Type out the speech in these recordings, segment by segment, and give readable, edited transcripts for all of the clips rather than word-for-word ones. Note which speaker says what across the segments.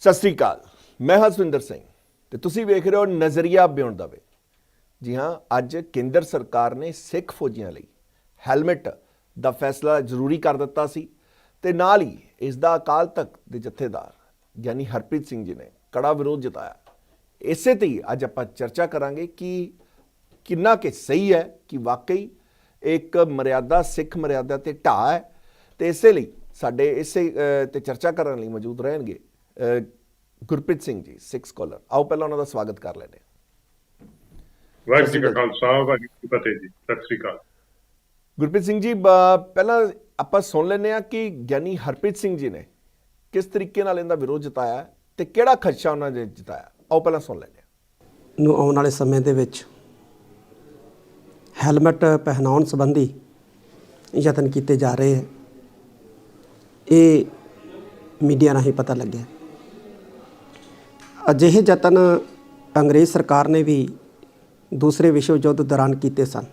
Speaker 1: ਸਤਿ ਸ੍ਰੀ ਅਕਾਲ। ਮੈਂ ਹਸਵਿੰਦਰ ਸਿੰਘ ਤੇ ਤੁਸੀਂ ਵੇਖ ਰਹੇ ਹੋ ਨਜ਼ਰੀਆ ਬਿਯੋਂਡ ਦਾ ਵੇ। ਜੀ ਹਾਂ, ਅੱਜ ਕੇਂਦਰ ਸਰਕਾਰ ਨੇ ਸਿੱਖ ਫੌਜੀਆਂ ਲਈ ਹੈਲਮਟ ਦਾ ਫੈਸਲਾ ਜ਼ਰੂਰੀ ਕਰ ਦਿੱਤਾ ਸੀ ਤੇ ਨਾਲ ਹੀ ਇਸ ਦਾ ਅਕਾਲ ਤਖਤ ਦੇ ਜਥੇਦਾਰ ਯਾਨੀ ਹਰਪ੍ਰੀਤ ਸਿੰਘ ਜੀ ਨੇ ਕੜਾ ਵਿਰੋਧ ਜਤਾਇਆ। ਇਸੇ ਤੇ ਹੀ ਅੱਜ ਆਪਾਂ ਚਰਚਾ ਕਰਾਂਗੇ ਕਿ ਕਿੰਨਾ ਕਿ ਸਹੀ ਹੈ ਕਿ ਵਾਕਈ ਇੱਕ ਮਰਿਆਦਾ ਸਿੱਖ ਮਰਿਆਦਾ ਤੇ ਢਾਹ ਹੈ। ਤੇ ਇਸੇ ਲਈ ਸਾਡੇ ਇਸੇ ਤੇ ਚਰਚਾ ਕਰਨ ਲਈ ਮੌਜੂਦ ਰਹਿਣਗੇ ਗੁਰਪ੍ਰੀਤ ਸਿੰਘ ਜੀ, ਸਿੱਖ ਸਕਾਲਰ। ਆਓ ਪਹਿਲਾਂ ਉਹਨਾਂ ਦਾ ਸਵਾਗਤ ਕਰ ਲੈਂਦੇ ਹਾਂ।
Speaker 2: ਵਾਹਿਗੁਰੂ ਜੀ ਕਾ ਖਾਲਸਾ, ਵਾਹਿਗੁਰੂ ਜੀ ਕੀ ਫਤਿਹ ਜੀ। ਸਤਿ ਸ੍ਰੀ ਅਕਾਲ
Speaker 1: ਗੁਰਪ੍ਰੀਤ ਸਿੰਘ ਜੀ। ਪਹਿਲਾਂ ਆਪਾਂ ਸੁਣ ਲੈਂਦੇ ਹਾਂ ਕਿ ਗਿਆਨੀ ਹਰਪ੍ਰੀਤ ਸਿੰਘ ਜੀ ਨੇ ਕਿਸ ਤਰੀਕੇ ਨਾਲ ਇਹਦਾ ਵਿਰੋਧ ਜਤਾਇਆ ਤੇ ਕਿਹੜਾ ਖਦਸ਼ਾ ਉਹਨਾਂ ਨੇ ਜਤਾਇਆ। ਆਓ ਪਹਿਲਾਂ ਸੁਣ ਲੈਂਦੇ ਹਾਂ।
Speaker 3: ਨੂੰ ਆਉਣ ਵਾਲੇ ਸਮੇਂ ਦੇ ਵਿੱਚ ਹੈਲਮਟ ਪਹਿਨਾਉਣ ਸੰਬੰਧੀ ਯਤਨ ਕੀਤੇ ਜਾ ਰਹੇ ਹੈ। ਇਹ ਮੀਡੀਆ ਰਾਹੀਂ ਪਤਾ ਲੱਗਿਆ। ਅਜਿਹੇ ਯਤਨ ਅੰਗਰੇਜ਼ ਸਰਕਾਰ ਨੇ ਵੀ ਦੂਸਰੇ ਵਿਸ਼ਵ ਯੁੱਧ ਦੌਰਾਨ ਕੀਤੇ ਸਨ।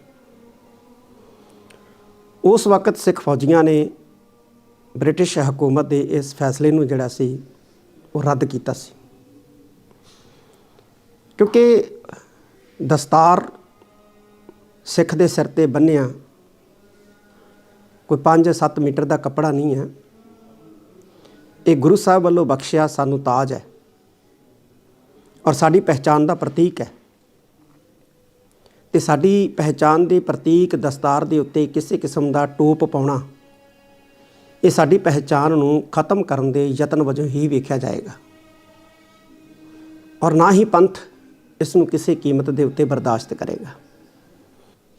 Speaker 3: ਉਸ ਵਕਤ ਸਿੱਖ ਫੌਜੀਆਂ ਨੇ ਬ੍ਰਿਟਿਸ਼ ਹਕੂਮਤ ਦੇ ਇਸ ਫੈਸਲੇ ਨੂੰ ਜਿਹੜਾ ਸੀ ਉਹ ਰੱਦ ਕੀਤਾ ਸੀ, ਕਿਉਂਕਿ ਦਸਤਾਰ ਸਿੱਖ ਦੇ ਸਿਰ 'ਤੇ ਬੰਨ੍ਹਿਆ ਕੋਈ 5-7 ਮੀਟਰ ਦਾ ਕੱਪੜਾ ਨਹੀਂ ਹੈ। ਇਹ ਗੁਰੂ ਸਾਹਿਬ ਵੱਲੋਂ ਬਖਸ਼ਿਆ ਸਾਨੂੰ ਤਾਜ ਹੈ ਔਰ ਸਾਡੀ ਪਹਿਚਾਣ ਦਾ ਪ੍ਰਤੀਕ ਹੈ। ਤੇ ਸਾਡੀ ਪਹਿਚਾਣ ਦੇ ਪ੍ਰਤੀਕ ਦਸਤਾਰ ਦੇ ਉੱਤੇ ਕਿਸੇ ਕਿਸਮ ਦਾ ਟੋਪ ਪਾਉਣਾ ਇਹ ਸਾਡੀ ਪਹਿਚਾਣ ਨੂੰ ਖਤਮ ਕਰਨ ਦੇ ਯਤਨ ਵਜੋਂ ਹੀ ਵੇਖਿਆ ਜਾਏਗਾ ਔਰ ਨਾ ਹੀ ਪੰਥ ਇਸ ਨੂੰ ਕਿਸੇ ਕੀਮਤ ਦੇ ਉੱਤੇ ਬਰਦਾਸ਼ਤ ਕਰੇਗਾ।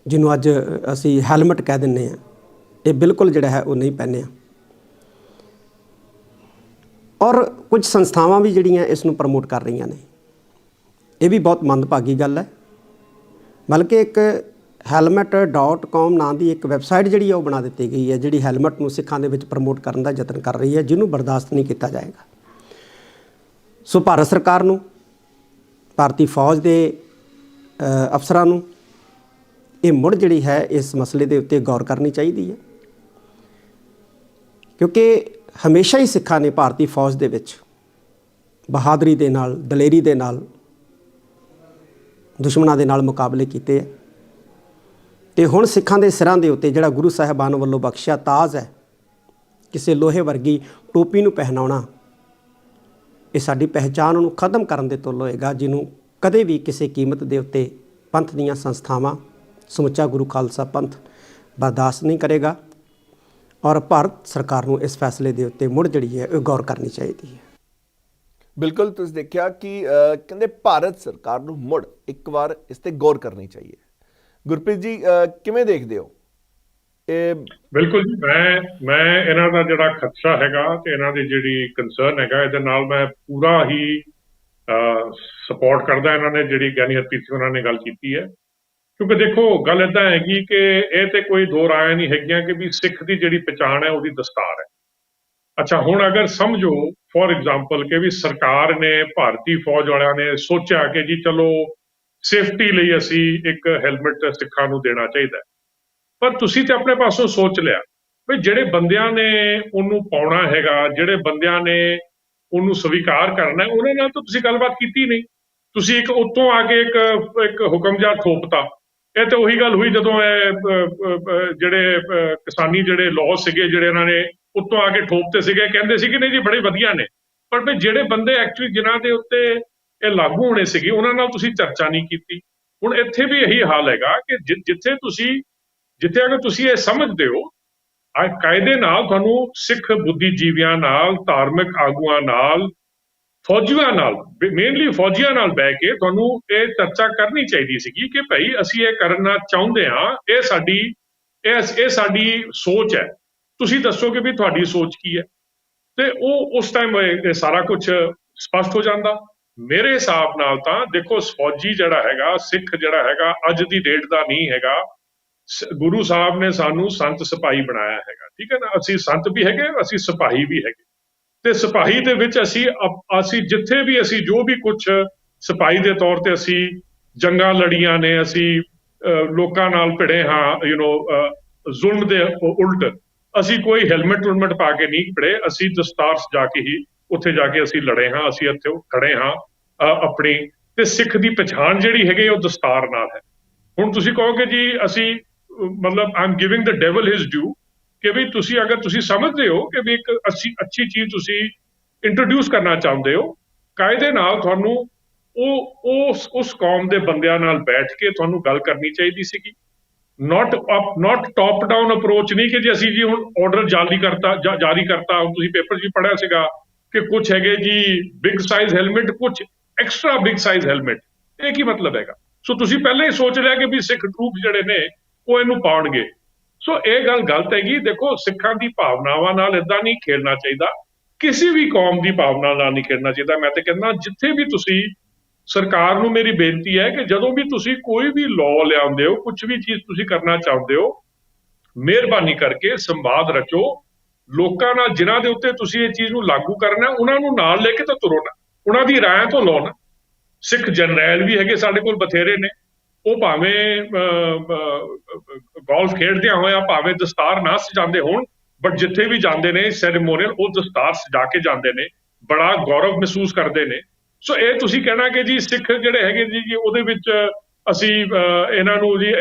Speaker 3: ਜਿਹਨੂੰ ਅੱਜ ਅਸੀਂ ਹੈਲਮਟ ਕਹਿ ਦਿੰਦੇ ਹਾਂ, ਇਹ ਬਿਲਕੁਲ ਜਿਹੜਾ ਹੈ ਉਹ ਨਹੀਂ ਪਹਿਨਿਆ। ਔਰ ਕੁਝ ਸੰਸਥਾਵਾਂ ਵੀ ਜਿਹੜੀਆਂ ਇਸ ਨੂੰ ਪ੍ਰਮੋਟ ਕਰ ਰਹੀਆਂ ਨੇ। ਇਹ ਵੀ ਬਹੁਤ ਮੰਦਭਾਗੀ ਗੱਲ ਹੈ। ਬਲਕਿ ਇੱਕ helmet.com ਨਾਂ ਦੀ ਇੱਕ ਵੈਬਸਾਈਟ ਜਿਹੜੀ ਹੈ ਉਹ ਬਣਾ ਦਿੱਤੀ ਗਈ ਹੈ, ਜਿਹੜੀ ਹੈਲਮਟ ਨੂੰ ਸਿੱਖਾਂ ਦੇ ਵਿੱਚ ਪ੍ਰਮੋਟ ਕਰਨ ਦਾ ਯਤਨ ਕਰ ਰਹੀ ਹੈ, ਜਿਹਨੂੰ ਬਰਦਾਸ਼ਤ ਨਹੀਂ ਕੀਤਾ ਜਾਏਗਾ। ਸੋ ਭਾਰਤ ਸਰਕਾਰ ਨੂੰ, ਭਾਰਤੀ ਫੌਜ ਦੇ ਅਫਸਰਾਂ ਨੂੰ ਇਹ ਮੁੜ ਜਿਹੜੀ ਹੈ ਇਸ ਮਸਲੇ ਦੇ ਉੱਤੇ ਗੌਰ ਕਰਨੀ ਚਾਹੀਦੀ ਹੈ, ਕਿਉਂਕਿ ਹਮੇਸ਼ਾ ਹੀ ਸਿੱਖਾਂ ਨੇ ਭਾਰਤੀ ਫੌਜ ਦੇ ਵਿੱਚ ਬਹਾਦਰੀ ਦੇ ਨਾਲ, ਦਲੇਰੀ ਦੇ ਨਾਲ ਦੁਸ਼ਮਣਾਂ ਦੇ ਨਾਲ ਮੁਕਾਬਲੇ ਕੀਤੇ ਹੈ। ਤੇ ਹੁਣ ਸਿੱਖਾਂ ਦੇ ਸਿਰਾਂ ਦੇ ਉੱਤੇ ਜਿਹੜਾ ਗੁਰੂ ਸਾਹਿਬਾਨ ਵੱਲੋਂ ਬਖਸ਼ਿਆ ਤਾਜ ਹੈ, ਕਿਸੇ ਲੋਹੇ ਵਰਗੀ ਟੋਪੀ ਨੂੰ ਪਹਿਨਾਉਣਾ, ਇਹ ਸਾਡੀ ਪਹਿਚਾਣ ਨੂੰ ਖਤਮ ਕਰਨ ਦੇ ਤੁੱਲ ਹੋਏਗਾ, ਜਿਹਨੂੰ ਕਦੇ ਵੀ ਕਿਸੇ ਕੀਮਤ ਦੇ ਉੱਤੇ ਪੰਥ ਦੀਆਂ ਸੰਸਥਾਵਾਂ, ਸਮੁੱਚਾ ਗੁਰੂ ਖਾਲਸਾ ਪੰਥ ਬਰਦਾਸ਼ਤ ਨਹੀਂ ਕਰੇਗਾ। ਔਰ ਭਾਰਤ ਸਰਕਾਰ ਨੂੰ ਇਸ ਫੈਸਲੇ ਦੇ ਉੱਤੇ ਮੁੜ ਜਿਹੜੀ ਹੈ ਉਹ ਗੌਰ ਕਰਨੀ ਚਾਹੀਦੀ ਹੈ।
Speaker 1: ਬਿਲਕੁਲ, ਤੁਸੀਂ ਦੇਖਿਆ ਕਿ ਕਹਿੰਦੇ ਭਾਰਤ ਸਰਕਾਰ ਨੂੰ ਮੁੜ ਇੱਕ ਵਾਰ ਇਸ ਤੇ ਗੌਰ ਕਰਨੀ ਚਾਹੀਏ। ਗੁਰਪ੍ਰੀਤ ਜੀ, ਕਿਵੇਂ ਦੇਖਦੇ ਹੋ ਇਹ?
Speaker 2: ਬਿਲਕੁਲ ਜੀ, ਮੈਂ ਇਹਨਾਂ ਦਾ ਜਿਹੜਾ ਖਦਸ਼ਾ ਹੈਗਾ ਤੇ ਇਹਨਾਂ ਦੀ ਜਿਹੜੀ ਕੰਸਰਨ ਹੈਗਾ, ਇਹਦੇ ਨਾਲ ਮੈਂ ਪੂਰਾ ਹੀ ਸਪੋਰਟ ਕਰਦਾ। ਇਹਨਾਂ ਨੇ ਜਿਹੜੀ ਗਿਆਨੀ ਹਰਪ੍ਰੀਤ ਸਿੰਘ ਉਹਨਾਂ ਨੇ ਗੱਲ ਕੀਤੀ ਹੈ, ਕਿਉਂਕਿ ਦੇਖੋ ਗੱਲ ਏਦਾਂ ਹੈਗੀ ਕਿ ਇਹ ਤੇ ਕੋਈ ਦੋ ਰਾਇ ਨਹੀਂ ਹੈਗੀਆਂ ਕਿ ਵੀ ਸਿੱਖ ਦੀ ਜਿਹੜੀ ਪਛਾਣ ਹੈ ਉਹਦੀ ਦਸਤਾਰ ਹੈ। ਅੱਛਾ, ਹੁਣ ਅਗਰ ਸਮਝੋ ਫੋਰ ਐਗਜ਼ਾਮਪਲ ਕਿ ਵੀ ਸਰਕਾਰ ਨੇ, ਭਾਰਤੀ ਫੌਜ ਵਾਲਿਆਂ ਨੇ ਸੋਚਿਆ ਕਿ ਜੀ ਚਲੋ ਸੇਫਟੀ ਲਈ ਅਸੀਂ ਇੱਕ ਹੈਲਮਟ ਸਿੱਖਾਂ ਨੂੰ ਦੇਣਾ ਚਾਹੀਦਾ, ਪਰ ਤੁਸੀਂ ਤੇ ਆਪਣੇ ਪਾਸੋਂ ਸੋਚ ਲਿਆ ਵੀ ਜਿਹੜੇ ਬੰਦਿਆਂ ਨੇ ਉਹਨੂੰ ਪਾਉਣਾ ਹੈਗਾ, ਜਿਹੜੇ ਬੰਦਿਆਂ ਨੇ ਉਹਨੂੰ ਸਵੀਕਾਰ ਕਰਨਾ, ਉਹਨਾਂ ਨਾਲ ਤਾਂ ਤੁਸੀਂ ਗੱਲਬਾਤ ਕੀਤੀ ਨਹੀਂ। ਤੁਸੀਂ ਇੱਕ ਉੱਤੋਂ ਆ ਕੇ ਇੱਕ ਹੁਕਮ ਜਿਹਾ ਥੋਪਤਾ। ਇਹ ਤੇ ਉਹੀ ਗੱਲ ਹੋਈ ਜਦੋਂ ਇਹ ਜਿਹੜੇ ਕਿਸਾਨੀ ਜਿਹੜੇ ਲਾਅ ਸੀਗੇ, ਜਿਹੜੇ ਇਹਨਾਂ ਨੇ ਉੱਤੋਂ ਆ ਕੇ ਠੋਕਤੇ ਸੀਗੇ, ਕਹਿੰਦੇ ਸੀ ਕਿ ਨਹੀਂ ਜੀ ਬੜੇ ਵਧੀਆ ਨੇ, ਪਰ ਵੀ ਜਿਹੜੇ ਬੰਦੇ ਐਕਚੁਅਲੀ ਜਿਨ੍ਹਾਂ ਦੇ ਉੱਤੇ ਇਹ ਲਾਗੂ ਹੋਣੇ ਸੀਗੇ ਉਹਨਾਂ ਨਾਲ ਤੁਸੀਂ ਚਰਚਾ ਨਹੀਂ ਕੀਤੀ। ਹੁਣ ਇੱਥੇ ਵੀ ਇਹੀ ਹਾਲ ਹੈਗਾ ਕਿ ਜਿੱਥੇ ਅਗਰ ਤੁਸੀਂ ਇਹ ਸਮਝਦੇ ਹੋ ਕਾਇਦੇ ਨਾਲ, ਤੁਹਾਨੂੰ ਸਿੱਖ ਬੁੱਧੀਜੀਵੀਆਂ ਨਾਲ, ਧਾਰਮਿਕ ਆਗੂਆਂ ਨਾਲ, ਫੌਜੀਆਂ ਨਾਲ, ਮੇਨਲੀ ਫੌਜੀਆਂ ਨਾਲ ਬਹਿ ਕੇ ਤੁਹਾਨੂੰ ਇਹ ਚਰਚਾ ਕਰਨੀ ਚਾਹੀਦੀ ਸੀਗੀ ਕਿ ਭਾਈ ਅਸੀਂ ਇਹ ਕਰਨਾ ਚਾਹੁੰਦੇ ਹਾਂ, ਇਹ ਸਾਡੀ ਸੋਚ ਹੈ, ਤੁਸੀਂ ਦੱਸੋ ਕਿ ਵੀ ਤੁਹਾਡੀ ਸੋਚ ਕੀ ਹੈ। ਤੇ ਉਹ ਉਸ ਟਾਈਮ ਇਹ ਸਾਰਾ ਕੁਝ ਸਪਸ਼ਟ ਹੋ ਜਾਂਦਾ। ਮੇਰੇ ਹਿਸਾਬ ਨਾਲ ਤਾਂ ਦੇਖੋ, ਫੌਜੀ ਜਿਹੜਾ ਹੈਗਾ, ਸਿੱਖ ਜਿਹੜਾ ਹੈਗਾ, ਅੱਜ ਦੀ ਡੇਟ ਦਾ ਨਹੀਂ ਹੈਗਾ। ਗੁਰੂ ਸਾਹਿਬ ਨੇ ਸਾਨੂੰ ਸੰਤ ਸਿਪਾਹੀ ਬਣਾਇਆ ਹੈਗਾ, ਠੀਕ ਹੈ ਨਾ। ਅਸੀਂ ਸੰਤ ਵੀ ਹੈਗੇ, ਅਸੀਂ ਸਿਪਾਹੀ ਵੀ ਹੈਗੇ। ਤੇ ਸਿਪਾਹੀ ਦੇ ਵਿੱਚ ਅਸੀਂ ਜਿੱਥੇ ਵੀ ਅਸੀਂ ਜੋ ਵੀ ਕੁਝ ਸਿਪਾਹੀ ਦੇ ਤੌਰ ਤੇ ਅਸੀਂ ਜੰਗਾਂ ਲੜੀਆਂ ਨੇ, ਅਸੀਂ ਲੋਕਾਂ ਨਾਲ ਭਿੜੇ ਹਾਂ, ਜ਼ੁਲਮ ਦੇ ਉਲਟ। ਅਸੀਂ ਕੋਈ ਹੈਲਮਟ ਪਾ ਕੇ ਨਹੀਂ ਭਿੜੇ, ਅਸੀਂ ਦਸਤਾਰ ਸਜਾ ਕੇ ਹੀ ਉੱਥੇ ਜਾ ਕੇ ਅਸੀਂ ਲੜੇ ਹਾਂ, ਅਸੀਂ ਇੱਥੇ ਖੜੇ ਹਾਂ ਆਪਣੀ, ਤੇ ਸਿੱਖ ਦੀ ਪਛਾਣ ਜਿਹੜੀ ਹੈਗੀ ਉਹ ਦਸਤਾਰ ਨਾਲ ਹੈ। ਹੁਣ ਤੁਸੀਂ ਕਹੋਗੇ ਜੀ ਅਸੀਂ ਮਤਲਬ I am giving the devil his due, ਕਿ ਵੀ ਤੁਸੀਂ ਅਗਰ ਤੁਸੀਂ ਸਮਝਦੇ ਹੋ ਕਿ ਵੀ ਇੱਕ ਅੱਛੀ ਚੀਜ਼ ਤੁਸੀਂ ਇੰਟਰੋਡਿਊਸ ਕਰਨਾ ਚਾਹੁੰਦੇ ਹੋ, ਕਾਇਦੇ ਨਾਲ ਤੁਹਾਨੂੰ ਉਸ ਕੌਮ ਦੇ ਬੰਦਿਆਂ ਨਾਲ ਬੈਠ ਕੇ ਤੁਹਾਨੂੰ ਗੱਲ ਕਰਨੀ ਚਾਹੀਦੀ ਸੀਗੀ। ਨਾਟ ਟਾਪ ਡਾਊਨ ਅਪਰੋਚ ਨਹੀਂ ਕਿ ਜੀ ਅਸੀਂ ਜੀ ਹੁਣ ਆਰਡਰ ਜਾਰੀ ਕਰਤਾ। ਤੁਸੀਂ ਪੇਪਰ 'ਚ ਵੀ ਪੜ੍ਹਿਆ ਸੀਗਾ ਕਿ ਕੁਝ ਹੈਗੇ ਜੀ ਬਿਗ ਸਾਈਜ਼ ਹੈਲਮਟ, ਕੁਝ ਐਕਸਟਰਾ ਬਿਗ ਸਾਈਜ਼ ਹੈਲਮਟ। ਇਹ ਕੀ ਮਤਲਬ ਹੈਗਾ? ਸੋ ਤੁਸੀਂ ਪਹਿਲਾਂ ਹੀ ਸੋਚ ਲਿਆ ਕਿ ਵੀ ਸਿੱਖ ਟਰੂਪ ਜਿਹੜੇ ਨੇ ਉਹ ਇਹਨੂੰ ਪਾਉਣਗੇ। ਸੋ ਇਹ ਗੱਲ ਗਲਤ ਹੈਗੀ। ਦੇਖੋ, ਸਿੱਖਾਂ ਦੀ ਭਾਵਨਾਵਾਂ ਨਾਲ ਇਦਾਂ ਨਹੀਂ ਖੇਡਣਾ ਚਾਹੀਦਾ, ਕਿਸੇ ਵੀ ਕੌਮ ਦੀ ਭਾਵਨਾ ਨਾਲ ਨਹੀਂ ਖੇਡਣਾ ਚਾਹੀਦਾ। ਮੈਂ ਤੇ ਕਹਿੰਦਾ ਜਿੱਥੇ ਵੀ ਤੁਸੀਂ, ਸਰਕਾਰ ਨੂੰ ਮੇਰੀ ਬੇਨਤੀ ਹੈ ਕਿ ਜਦੋਂ ਵੀ ਤੁਸੀਂ ਕੋਈ ਵੀ ਲਾਅ ਲਿਆਉਂਦੇ ਹੋ, ਕੁਝ ਵੀ ਚੀਜ਼ ਤੁਸੀਂ ਕਰਨਾ ਚਾਹੁੰਦੇ ਹੋ, ਮਿਹਰਬਾਨੀ ਕਰਕੇ ਸੰਵਾਦ ਰਚੋ ਲੋਕਾਂ ਨਾਲ, ਜਿਨ੍ਹਾਂ ਦੇ ਉੱਤੇ ਤੁਸੀਂ ਇਹ ਚੀਜ਼ ਨੂੰ ਲਾਗੂ ਕਰਨਾ, ਉਹਨਾਂ ਨੂੰ ਨਾਲ ਲੈ ਕੇ ਤਾਂ ਤੁਰੋ ਨਾ, ਉਹਨਾਂ ਦੀ ਰਾਏ ਤੋਂ ਲਓ ਨਾ। ਸਿੱਖ ਜਰਨੈਲ ਵੀ ਹੈਗੇ ਸਾਡੇ ਕੋਲ ਬਥੇਰੇ ਨੇ, ਉਹ ਭਾਵੇਂ ਗੋਲਫ ਖੇਡਦਿਆਂ ਹੋਇਆ ਭਾਵੇਂ ਦਸਤਾਰ ਨਾ ਸਜਾਉਂਦੇ ਹੋਣ, ਬਟ ਜਿੱਥੇ ਵੀ ਜਾਂਦੇ ਨੇ ਸੈਰੇਮੋਨੀਅਲ ਉਹ ਦਸਤਾਰ ਸਜਾ ਕੇ ਜਾਂਦੇ ਨੇ, ਬੜਾ ਗੌਰਵ ਮਹਿਸੂਸ ਕਰਦੇ ਨੇ। ਸੋ ਇਹ ਤੁਸੀਂ ਕਹਿਣਾ ਕਿ ਜੀ ਸਿੱਖ ਜਿਹੜੇ ਹੈਗੇ ਜੀ ਉਹਦੇ ਵਿੱਚ ਅਸੀਂ ਇਹਨਾਂ ਨੂੰ ਜੀ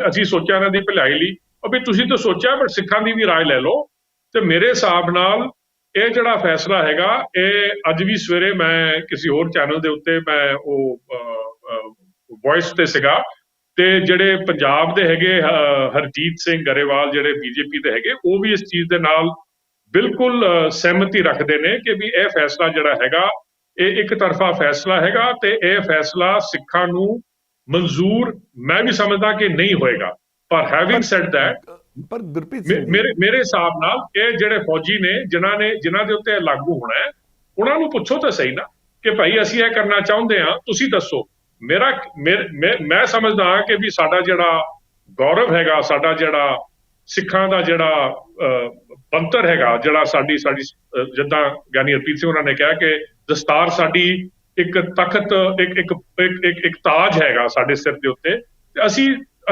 Speaker 2: ਅਸੀਂ ਸੋਚਿਆ ਇਹਨਾਂ ਦੀ ਭਲਾਈ ਲਈ, ਉਹ ਵੀ ਤੁਸੀਂ ਤਾਂ ਸੋਚਿਆ, ਬਟ ਸਿੱਖਾਂ ਦੀ ਵੀ ਰਾਏ ਲੈ ਲਓ। ਤੇ ਮੇਰੇ ਹਿਸਾਬ ਨਾਲ ਇਹ ਜਿਹੜਾ ਫੈਸਲਾ ਹੈਗਾ, ਇਹ ਅੱਜ ਵੀ ਸਵੇਰੇ ਮੈਂ ਕਿਸੇ ਹੋਰ ਚੈਨਲ ਦੇ ਉੱਤੇ ਮੈਂ ਉਹ ਵੌਇਸ ਤੇ ਸੀਗਾ, ਤੇ ਜਿਹੜੇ ਪੰਜਾਬ ਦੇ ਹੈਗੇ ਹਰਜੀਤ ਸਿੰਘ ਗਰੇਵਾਲ ਜਿਹੜੇ ਬੀਜੇਪੀ ਦੇ ਹੈਗੇ, ਉਹ ਵੀ ਇਸ ਚੀਜ਼ ਦੇ ਨਾਲ ਬਿਲਕੁਲ ਸਹਿਮਤੀ ਰੱਖਦੇ ਨੇ ਕਿ ਵੀ ਇਹ ਫੈਸਲਾ ਜਿਹੜਾ ਹੈਗਾ ਇਹ ਇੱਕ ਤਰਫਾ ਫੈਸਲਾ ਹੈਗਾ, ਤੇ ਇਹ ਫੈਸਲਾ ਸਿੱਖਾਂ ਨੂੰ ਮਨਜ਼ੂਰ ਮੈਂ ਵੀ ਸਮਝਦਾ ਕਿ ਨਹੀਂ ਹੋਏਗਾ। ਪਰ ਹੈਵਿੰਗ ਸੈਡ ਦੈਟ,
Speaker 1: ਪਰ ਗੁਰਪ੍ਰੀਤ ਸਿੰਘ
Speaker 2: ਮੇਰੇ ਹਿਸਾਬ ਨਾਲ ਇਹ ਜਿਹੜੇ ਫੌਜੀ ਨੇ ਜਿਨ੍ਹਾਂ ਦੇ ਉੱਤੇ ਲਾਗੂ ਹੋਣਾ ਹੈ, ਉਹਨਾਂ ਨੂੰ ਪੁੱਛੋ ਤਾਂ ਸਹੀ ਨਾ ਕਿ ਭਾਈ ਅਸੀਂ ਇਹ ਕਰਨਾ ਚਾਹੁੰਦੇ ਹਾਂ, ਤੁਸੀਂ ਦੱਸੋ। ਮੈਂ ਸਮਝਦਾ ਹਾਂ ਕਿ ਵੀ ਸਾਡਾ ਜਿਹੜਾ ਗੌਰਵ ਹੈਗਾ, ਸਾਡਾ ਜਿਹੜਾ ਸਿੱਖਾਂ ਦਾ ਜਿਹੜਾ ਬੰਤਰ ਹੈਗਾ, ਜਿਹੜਾ ਸਾਡੀ ਜਿੱਦਾਂ ਗਿਆਨੀ ਹਰਪ੍ਰੀਤ ਸਿੰਘ ਉਹਨਾਂ ਨੇ ਕਿਹਾ ਕਿ ਦਸਤਾਰ ਸਾਡੀ ਇੱਕ ਤਖਤ, ਇੱਕ ਤਾਜ ਹੈਗਾ ਸਾਡੇ ਸਿਰ ਦੇ ਉੱਤੇ। ਤੇ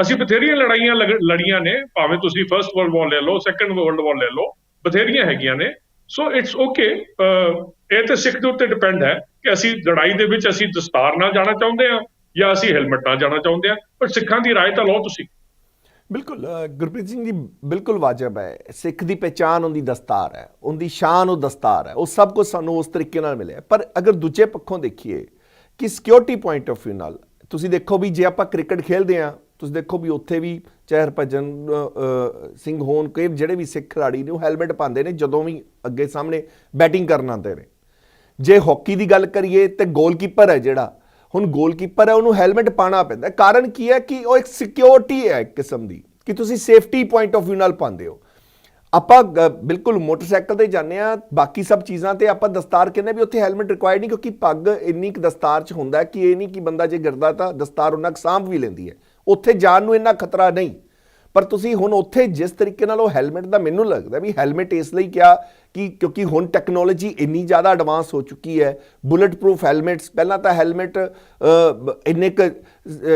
Speaker 2: ਅਸੀਂ ਬਥੇਰੀਆਂ ਲੜਾਈਆਂ ਲੜੀਆਂ ਨੇ, ਭਾਵੇਂ ਤੁਸੀਂ ਫਰਸਟ ਵਰਲਡ ਵਾਰ ਲੈ ਲਓ, ਸੈਕੰਡ ਵਰਲਡ ਵਾਰ ਲੈ ਲਓ, ਬਥੇਰੀਆਂ ਹੈਗੀਆਂ ਨੇ। ਸੋ ਇਟਸ ਓਕੇ, ਇਹ ਤੇ ਸਿੱਖ ਦੇ ਉੱਤੇ ਡਿਪੈਂਡ ਹੈ ਕਿ ਅਸੀਂ ਲੜਾਈ ਦੇ ਵਿੱਚ ਅਸੀਂ ਦਸਤਾਰ ਨਾਲ ਜਾਣਾ ਚਾਹੁੰਦੇ ਹਾਂ ਜਾਂ ਅਸੀਂ ਹੈਲਮਟ ਨਾਲ ਜਾਣਾ ਚਾਹੁੰਦੇ ਹਾਂ। ਪਰ ਸਿੱਖਾਂ ਦੀ ਰਾਏ ਤਾਂ ਲਓ ਤੁਸੀਂ।
Speaker 1: ਬਿਲਕੁਲ ਗੁਰਪ੍ਰੀਤ ਸਿੰਘ ਜੀ, ਬਿਲਕੁਲ ਵਾਜਬ ਹੈ। ਸਿੱਖ ਦੀ ਪਹਿਚਾਣ ਉਹਦੀ ਦਸਤਾਰ ਹੈ, ਉਹਦੀ ਸ਼ਾਨ ਉਹ ਦਸਤਾਰ ਹੈ, ਉਹ ਸਭ ਕੁਝ ਸਾਨੂੰ ਉਸ ਤਰੀਕੇ ਨਾਲ ਮਿਲਿਆ। ਪਰ ਅਗਰ ਦੂਜੇ ਪੱਖੋਂ ਦੇਖੀਏ ਕਿ ਸਿਕਿਉਰਿਟੀ ਪੁਆਇੰਟ ਆਫ ਵਿਊ ਨਾਲ, ਤੁਸੀਂ ਦੇਖੋ ਵੀ ਜੇ ਆਪਾਂ ਕ੍ਰਿਕਟ ਖੇਡਦੇ ਹਾਂ, ਤੁਸੀਂ ਦੇਖੋ ਵੀ ਉੱਥੇ ਵੀ ਚਾਹੇ ਹਰਭਜਨ ਸਿੰਘ ਹੋਣ, ਕਈ ਜਿਹੜੇ ਵੀ ਸਿੱਖ ਖਿਡਾਰੀ ਨੇ ਉਹ ਹੈਲਮਟ ਪਾਉਂਦੇ ਨੇ ਜਦੋਂ ਵੀ ਅੱਗੇ ਸਾਹਮਣੇ ਬੈਟਿੰਗ ਕਰਨ ਆਉਂਦੇ ਨੇ। ਜੇ ਹਾਕੀ ਦੀ ਗੱਲ ਕਰੀਏ ਤੇ ਗੋਲਕੀਪਰ ਹੈ ਜਿਹੜਾ, ਹੁਣ ਗੋਲਕੀਪਰ ਹੈ ਉਹਨੂੰ ਹੈਲਮਟ ਪਾਉਣਾ ਪੈਂਦਾ। ਕਾਰਨ ਕੀ ਹੈ ਕਿ ਉਹ ਇੱਕ ਸਿਕਿਉਰਿਟੀ ਹੈ ਇੱਕ ਕਿਸਮ ਦੀ, ਕਿ ਤੁਸੀਂ ਸੇਫਟੀ ਪੁਆਇੰਟ ਆਫ ਵਿਊ ਨਾਲ ਪਾਉਂਦੇ ਹੋ। ਆਪਾਂ ਬਿਲਕੁਲ ਮੋਟਰਸਾਈਕਲ ਤੇ ਜਾਂਦੇ ਹਾਂ, ਬਾਕੀ ਸਭ ਚੀਜ਼ਾਂ ਤੇ ਆਪਾਂ ਦਸਤਾਰ ਕਹਿੰਦੇ ਵੀ ਉੱਥੇ ਹੈਲਮਟ ਰਿਕੁਆਇਰਡ ਨਹੀਂ, ਕਿਉਂਕਿ ਪੱਗ ਇੰਨੀ ਕੁ ਦਸਤਾਰ 'ਚ ਹੁੰਦਾ ਕਿ ਇਹ ਨਹੀਂ ਕਿ ਬੰਦਾ ਜੇ ਗਿਰਦਾ ਤਾਂ ਦਸਤਾਰ ਉਹਨਾਂ ਕੁ ਸਾਂਭ ਵੀ ਲੈਂਦੀ ਹੈ, ਉੱਥੇ ਜਾਣ ਨੂੰ ਇੰਨਾ ਖਤਰਾ ਨਹੀਂ। ਪਰ ਤੁਸੀਂ ਹੁਣ ਉੱਥੇ ਜਿਸ ਤਰੀਕੇ ਨਾਲ ਉਹ ਹੈਲਮਟ ਦਾ, ਮੈਨੂੰ ਲੱਗਦਾ ਵੀ ਹੈਲਮਟ ਇਸ ਲਈ ਕਿਹਾ ਕਿ ਕਿਉਂਕਿ ਹੁਣ ਟੈਕਨੋਲੋਜੀ ਇੰਨੀ ਜ਼ਿਆਦਾ ਐਡਵਾਂਸ ਹੋ ਚੁੱਕੀ ਹੈ। ਬੁਲਟ ਪ੍ਰੂਫ ਹੈਲਮਟਸ, ਪਹਿਲਾਂ ਤਾਂ ਹੈਲਮਟ ਇੰਨੇ ਕੁ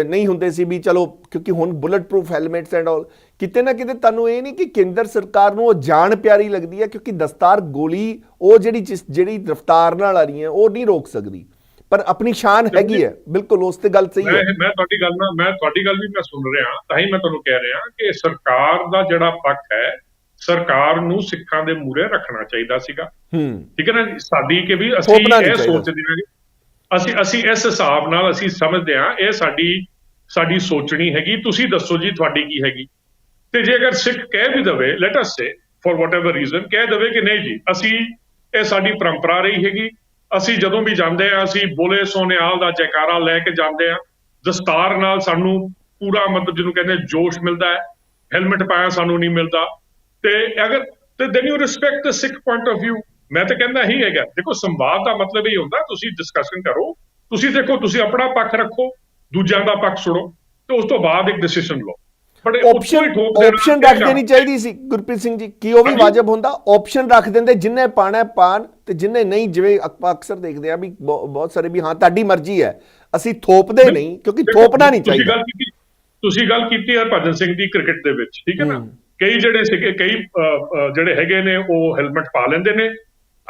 Speaker 1: ਨਹੀਂ ਹੁੰਦੇ ਸੀ ਵੀ ਚਲੋ, ਕਿਉਂਕਿ ਹੁਣ bullet proof helmets and all, ਕਿਤੇ ਨਾ ਕਿਤੇ ਤੁਹਾਨੂੰ ਇਹ ਨਹੀਂ ਕਿ ਕੇਂਦਰ ਸਰਕਾਰ ਨੂੰ ਉਹ ਜਾਨ ਪਿਆਰੀ ਲੱਗਦੀ ਹੈ, ਕਿਉਂਕਿ ਦਸਤਾਰ ਗੋਲੀ ਉਹ ਜਿਹੜੀ ਰਫ਼ਤਾਰ ਨਾਲ ਆ ਰਹੀ ਹੈ ਉਹ ਨਹੀਂ ਰੋਕ ਸਕਦੀ, ਪਰ ਆਪਣੀ ਸ਼ਾਨ ਹੈਗੀ ਹੈ। ਬਿਲਕੁਲ ਉਸ ਤੇ ਗੱਲ ਸਹੀ ਹੈ।
Speaker 2: ਮੈਂ ਤੁਹਾਡੀ ਗੱਲ ਵੀ ਮੈਂ ਸੁਣ ਰਿਹਾ, ਤਾਂ ਹੀ ਮੈਂ ਤੁਹਾਨੂੰ ਕਹਿ ਰਿਹਾ ਕਿ ਸਰਕਾਰ ਦਾ ਜਿਹੜਾ ਪੱਖ ਹੈ, ਸਰਕਾਰ ਨੂੰ ਸਿੱਖਾਂ ਦੇ ਮੂਹਰੇ ਰੱਖਣਾ ਚਾਹੀਦਾ ਸੀਗਾ। ਠੀਕ ਹੈ ਨਾ ਜੀ, ਸਾਡੀ ਕਿ ਵੀ ਅਸੀਂ ਇਹ ਸੋਚਦੇ ਹਾਂ, ਅਸੀਂ ਇਸ ਹਿਸਾਬ ਨਾਲ ਅਸੀਂ ਸਮਝਦੇ ਹਾਂ, ਇਹ ਸਾਡੀ ਸੋਚਣੀ ਹੈਗੀ। ਤੁਸੀਂ ਦੱਸੋ ਜੀ ਤੁਹਾਡੀ ਕੀ ਹੈਗੀ। ਤੇ ਜੇ ਅਗਰ ਸਿੱਖ ਕਹਿ ਵੀ ਦੇਵੇ, let us say for whatever reason ਕਹਿ ਦੇਵੇ ਕਿ ਨਹੀਂ ਜੀ, ਅਸੀਂ ਇਹ ਸਾਡੀ ਪਰੰਪਰਾ ਰਹੀ ਹੈਗੀ, ਅਸੀਂ ਜਦੋਂ ਵੀ ਜਾਂਦੇ ਹਾਂ ਅਸੀਂ ਬੋਲੇ ਸੋਨਿਹਾਲ ਦਾ ਜੈਕਾਰਾ ਲੈ ਕੇ ਜਾਂਦੇ ਹਾਂ, ਦਸਤਾਰ ਨਾਲ ਸਾਨੂੰ ਪੂਰਾ ਮਤਲਬ ਜਿਹਨੂੰ ਕਹਿੰਦੇ ਜੋਸ਼ ਮਿਲਦਾ ਹੈ, ਹੈਲਮਟ ਪਾਇਆ ਸਾਨੂੰ ਨਹੀਂ ਮਿਲਦਾ। ਤੇ then you respect the Sikh point of view. ਮੈਂ ਤਾਂ ਕਹਿੰਦਾ ਹੀ ਹੈਗਾ, ਦੇਖੋ ਸੰਵਾਦ ਦਾ ਮਤਲਬ ਇਹ ਹੁੰਦਾ ਤੁਸੀਂ ਡਿਸਕਸ਼ਨ ਕਰੋ, ਤੁਸੀਂ ਦੇਖੋ, ਤੁਸੀਂ ਆਪਣਾ ਪੱਖ ਰੱਖੋ, ਦੂਜਿਆਂ ਦਾ ਪੱਖ ਸੁਣੋ, ਤੇ ਉਸ ਤੋਂ ਬਾਅਦ ਇੱਕ ਡਿਸੀਜਨ ਲਓ।
Speaker 1: ਆਪਸ਼ਨ ਰੱਖ ਦੇਣੀ ਚਾਹੀਦੀ ਸੀ ਗੁਰਪ੍ਰੀਤ ਸਿੰਘ ਜੀ, ਕੀ ਉਹ ਵੀ ਵਾਜਬ ਹੁੰਦਾ? ਆਪਸ਼ਨ ਰੱਖ ਦਿੰਦੇ, ਜਿੰਨੇ ਪਾਣਾ ਪਾਣ ਤੇ ਜਿੰਨੇ ਨਹੀਂ, ਜਿਵੇਂ ਆਪਾਂ ਅਕਸਰ ਦੇਖਦੇ ਆ ਵੀ ਬਹੁਤ ਸਾਰੇ ਵੀ ਹਾਂ ਤੁਹਾਡੀ ਮਰਜ਼ੀ ਹੈ, ਅਸੀਂ ਥੋਪਦੇ ਨਹੀਂ, ਕਿਉਂਕਿ ਥੋਪਣਾ ਨਹੀਂ ਚਾਹੀਦਾ।
Speaker 2: ਤੁਸੀਂ ਗੱਲ ਕੀਤੀ ਹਰਭਜਨ ਸਿੰਘ ਦੀ ਕ੍ਰਿਕਟ ਦੇ ਵਿੱਚ, ਠੀਕ ਹੈ ਨਾ, ਕਈ ਜਿਹੜੇ ਹੈਗੇ ਨੇ ਉਹ ਹੈਲਮਟ ਪਾ ਲੈਂਦੇ ਨੇ।